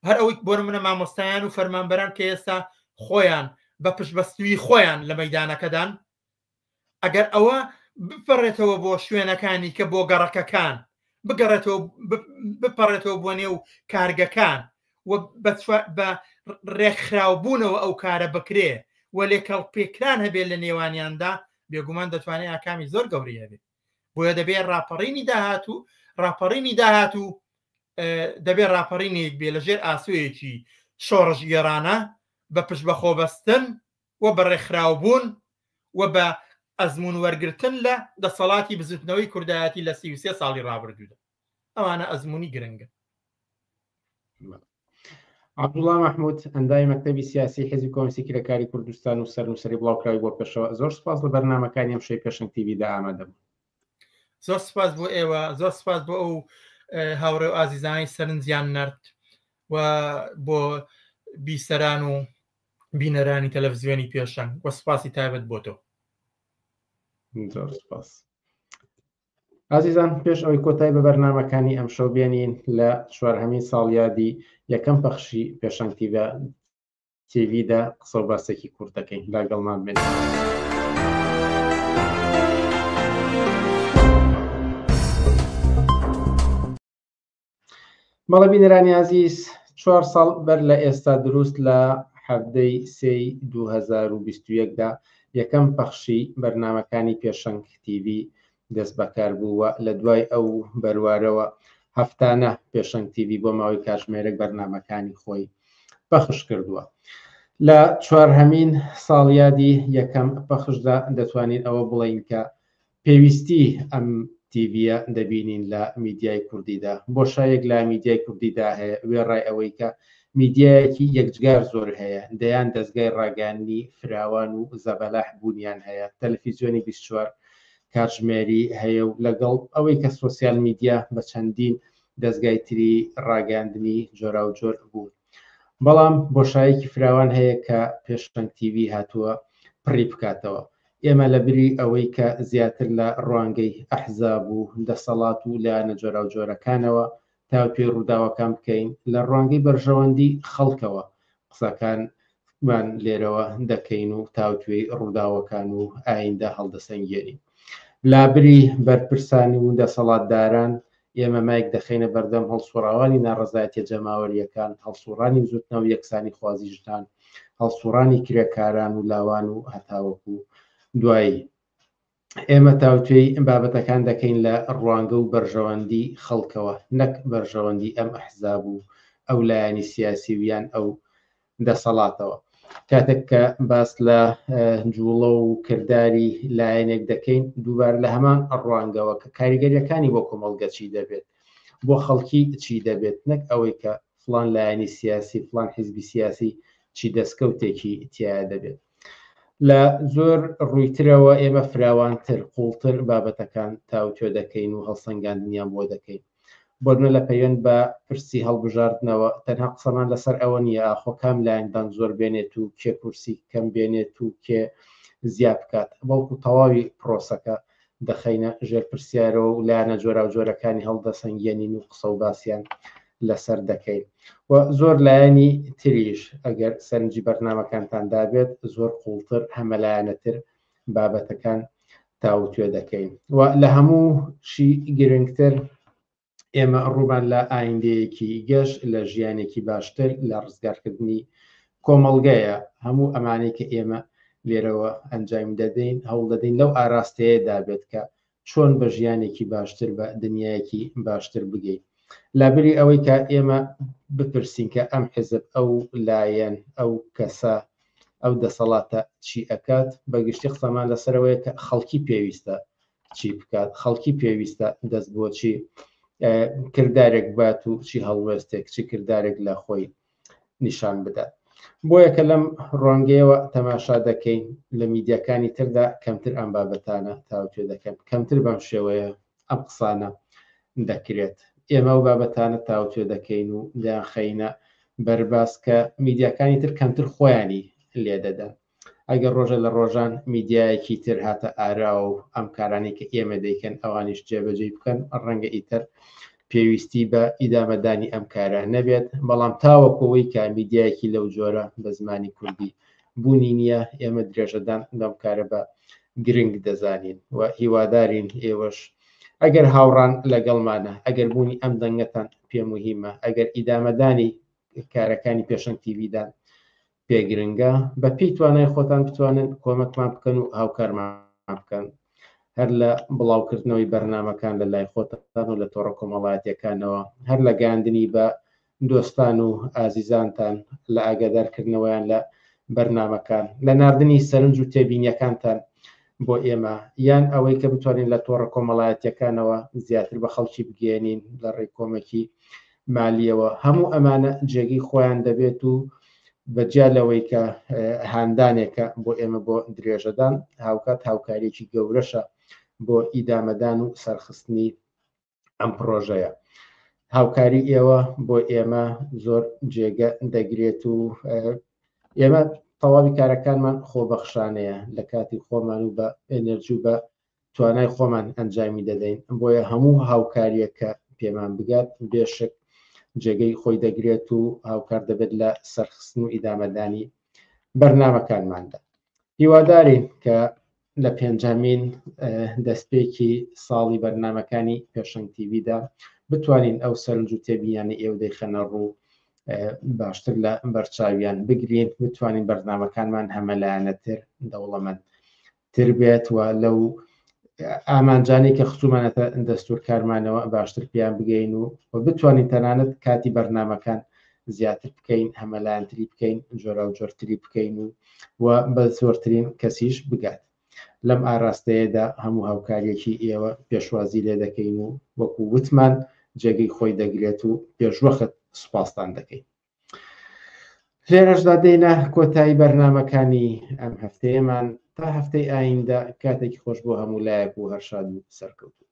هەر ئەوەی بۆ نمونە مامۆستایان و فەرمانبەران کە ئێستا خۆیان بە پشتبەستوی خۆیان لە مەیدانەکەدان ئەگەر ئەوە بپەڕێتەوە بۆ شوێنەکانی کە بۆ گەڕەکەکان بپەڕێتەوە بۆ نێو کارگەکان و بە ڕێکخراوبوونەوە ئەو کارە بکرێ و لێکەڵ پێکران هەبێت لە نێوانیاندا بێگومان دەتوانێت ئاکامی زۆر گەوری هەبێت بۆیە دەبێت ڕاپەڕینی داهاتوو دەبێت ڕاپەڕینێک بێ لەژێر ئاسوویەکی شۆڕژ گێڕانە بە پشت بە خۆبەستن و بە ڕێکخراوبوون و بە ئەزمون وەرگرتن لە دەسەڵاتی بزوتنەوەی کوردایەتی لە 33 ساڵی ڕابردوودا ئەوانە ئەزمموی گرنگە. عەبدوڵڵا مەحموود ئەندای مەکتەبی سیاسی حیزبی کۆمسی کرێکاری کوردستان و سەرنووسەری بڵاوکراوی بۆ پێشەوە زۆر سپاس لە بەرنامەکانی ئەم شەی پێشنگ تیڤیدا ئامادە بوو. زۆر سپاس بۆ ئێوە زۆر سپاس بۆ ئەو هاوڕێ و ئازیزانی سەرنجیان نرد و بۆ بیسەران و بینەرانی تەلەڤیزیۆنی پێشنگ وە سپاسی تایبەت بۆ تۆ. زۆر سپاس. عزیزان پێش ئەوەی کۆتای بە بەرنامەکانی ئەم شەو بێنین لە چوارهەمین ساڵیادی یەکەم پەخشی پێشەنگ تیڤیدا قسە و باسێکی کورت دەکەین لاگەڵمان بێن. بەڵێ بینەرانی عزیز 4 ساڵ بەر لە ئێستا دروست لە هەفتەی سێی 2021دا یەکەم پەخشی بەرنامەکانی پێشەنگ تیڤی دەست بەکار بووە لە دوای ئەو بەروارەوە هەفتانە پێشەنگ تیڤی بۆ ماوەی کاتژمێرێک بەرنامەکانی خۆی پەخش کردووە. لە چوارهەمین ساڵیادی یەکەم پەخشدا دەتوانین ئەوە بڵین کە پێویستی ئەم تیڤە دەبینین لە میدیای کوردیدا بۆشایەک لە میدیای کوردیدا هەیە وێڕای ئەوەی کە میدیایەکی یەکجگار زۆر هەیە دەیان دەستگای ڕاگەاندنی فراوان و زەبەلاح بوونیان هەیە تەلەڤیزیۆنی 24 کاتژمێری هەیە و لەگەڵ ئەوەی کە سۆسیال میدیا بە چەندین دەستگای تری ڕاگەاندنی جۆرا و جۆر بوون بەڵام بۆشایەکی فراوان هەیە کە پێشەنگ تیڤی هاتووە پڕی بکاتەوە. ئێمە لە بری ئەوەی کە زیاتر لە ڕوانگەی ئەحزاب و دەسەڵات و لایەنە جۆرا و جۆرەکانەوە تاوتوێ ڕووداوەکان بکەین لە ڕوانگەی بەرژەوەندی خەڵکەوە قسەکانمان لێرەوە دەکەین و تاوتوێی ڕووداوەکان و ئایندە هەڵدەسەنگێنین. لابری بەرپرسانی و دەسەڵاتداران ئێمە مایک دەخینە بەردەم هەڵسوڕاوانی ناڕەزایەتیە جەماوەریەکان هەڵسوڕانی بزوتنەوە یەکسانی خوازی ژنان هەڵسوڕانی کرێکاران و لاوان و هەتاوەکو دوایی ئێمە تاوتوێی بابەتەکان دەکەین لە ڕوانگە و بەرژەوەندی خەڵکەوە نەک بەرژەوەندی ئەم ئەحزاب و ئەو لایەنی سیاسی ویان ئەو دەسەڵاتەوە. کاتێک کە باس لە جوڵە و کردداری لایەنێک دەکەین دووبار لە هەمان ڕوانگەوە کە کاریگەریەکانی بۆ کۆمەڵگە چی دەبێت بۆ خەڵکی چی دەبێت نەک ئەوەی کە فلان لایەنی سیاسی فلان حیزبی سیاسی چی دەستکەوتێکی تایە دەبێت. لە زۆر ڕوویترەوە ئێمە فراوانتر قوڵتر بابەتەکان تاوتوێ دەکەین و هەڵسەنگاندنیان بۆ دەکەین بۆنە لە پەیوەند بە پرسی هەڵبژاردنەوە تەنها قسەمان لەسەر ئەوە نییە ئاخۆ کام لایەندان زۆر بێنێت و کێ کورسی کەم بێنێت و کێ زیاد بکات بەڵکو تەواوی پرۆسەکە دەخەینە ژێر پرسیارەوە و لایەنە جۆرا و جۆرەکانی هەڵدەسەنگێنین و قسە و باسییان لەسەر دەکەین و زۆر لایەنی تریش ئەگەر سەرنجی بەرنامەکانتان دابێت زۆر قوڵتر هەمەلایەنەتر بابەتەکان تاوتوێ دەکەین و لە هەموو شی گرنگتر ئێمە ڕوومان لە ئایندەیەکی گەشت لە ژیانێکی باشتر لە ڕزگارکردنی کۆمەڵگەیە هەموو ئەمانەی کە ئێمە لێرەوە ئەنجام دەدەین هەوڵ دەدەین لەو ئاراستەیە دابێت کە چۆن بە ژیانێکی باشتر بە دنیایەکی باشتر بگەین لەبری ئەوەی کە ئێمە بپرسین کە ئەم حزب ئەو لایەن ئەو کەسە ئەو دەسەڵاتە چی ئەکات بەگشتی قسەمان لەسەرەوەی کە خەڵکی پێویستە چی بکات خەڵکی پێویستە دەست بۆ چی کردارێک بات و چی هەڵوێستێک چی کردارێک لە خۆی نیشان بدات بۆیە کە لەم ڕۆنگەیەوە تەماشا دەکەین لە میدیاکانی تردا کەمتر ئەم بابەتانە تاوتێ دەکەن کەمتر بەم شێوەیە ئەم قسانە دەکرێت ئێمە و بابەتانە تاوتێ دەکەین و داخەینە بەرباس کە میدیاکانی تر کەمتر خۆیانی لێ دەدەن ئەگەر ڕۆژە لە ڕۆژان میدیایەکی تر هاتە ئاراوە و ئەم کارانی کە ئێمە دەیکەن ئەوانیش جێبەجێ بکەن ڕەنگە ئیتر پێویستی بە ئیدامەدانی ئەم کارە نەبێت بەڵام تاوەکەوەی کە میدیایەکی لەو جۆرە بە زمانی کوردی بوونی نییە ئێمە درێژەدان بەم کارە بە گرنگ دەزانین و هیوادارین ئێوەش ئەگەر هاوڕان لەگەڵمانە ئەگەر بوونی ئەم دەنگەتان پێ مهمە ئەگەر ئیدامەدانی کارەکانی پێشەنگ تیڤیدان پێگرنگە بە پێی توانای خۆتان بتوانن کۆمەکمان بکەن و هاوکارمان بکەن هەر لە بڵاوکردنەوەی بەرنمەکان لە لای خۆتان و لە تۆڕە کۆمەڵایەتیەکانەوە هەر لە گاندنی بە دۆستان و ئازیزانتان لە ئاگادارکردنەوەیان لە بەرنمەکان لە ناردنی سەرنج و تێبینیەکانتان بۆ ئێمە یان ئەوەی کە بتوانین لە تۆڕە کۆمەڵایەتیەکانەوە زیاتر بە خەڵکی بگەێنین لە ڕێی کۆمەکی مالیەوە هەموو ئەمانە جێگەی خۆیان دەبێت و بەجیا لەوەی کە هاندانێکە بۆ ئێمە بۆ درێژەدان هاوکات هاوکاریی گەورەشە بۆ ئیدامەدان و سەرخستنی ئەم پرۆژەیە هاوکاری ئێوە بۆ ئێمە زۆر جێگە دەگرێت و ئێمە تەواوی کارەکانمان خۆبەخشانەیە لە کاتی خۆمان و بە ئێنەرجی و بە توانای خۆمان ئەنجامی دەدەین بۆیە هەموو هاوکاریەکە پێمان بگات بێشک جێگەی خۆی دەگرێت و هاوکار دەبێت لە سەرخستن و ئیدامەدانی بەرنمەکانماندا هیوادارین کە لە پێنجەمین دەستپێکی ساڵی بەرنمەکانی پێشەنگ تیڤیدا بتوانین ئەو سەرنج و تێبینیانە ئێوە دەیخەنە ڕوو باشتر لە بەرچاویان بگرین بتوانین بەرنمەکانمان هەمەلایەنەتر دەوڵەمەندتر بێت و لەو ئامانجانی کە خچومانەتە دەستورکارمانەوە باشتر پێیان بگەین و بتوانین تەنانەت کاتی بەرنمەکان زیاتر بکەین هەمەلایەنتری بکەین جۆرە و جۆرتری بکەین و بە زۆرترین کەسیش بگات لەم ئاراستەیەدا هەموو هاوکاریەکی ئێوە پێشوازی لێ دەکەین و وەکو وتمان جێگەی خۆی دەگرێت و پێشوەخت سوپاسان دەکەین لێرەشدا دێنە کۆتایی بەرنمەکانی ئەم هەفتەیەمان تا هەفتەی ئایندە کاتێکی خۆش بۆ هەموو لایەک و هەرشاد و سەرکەوتو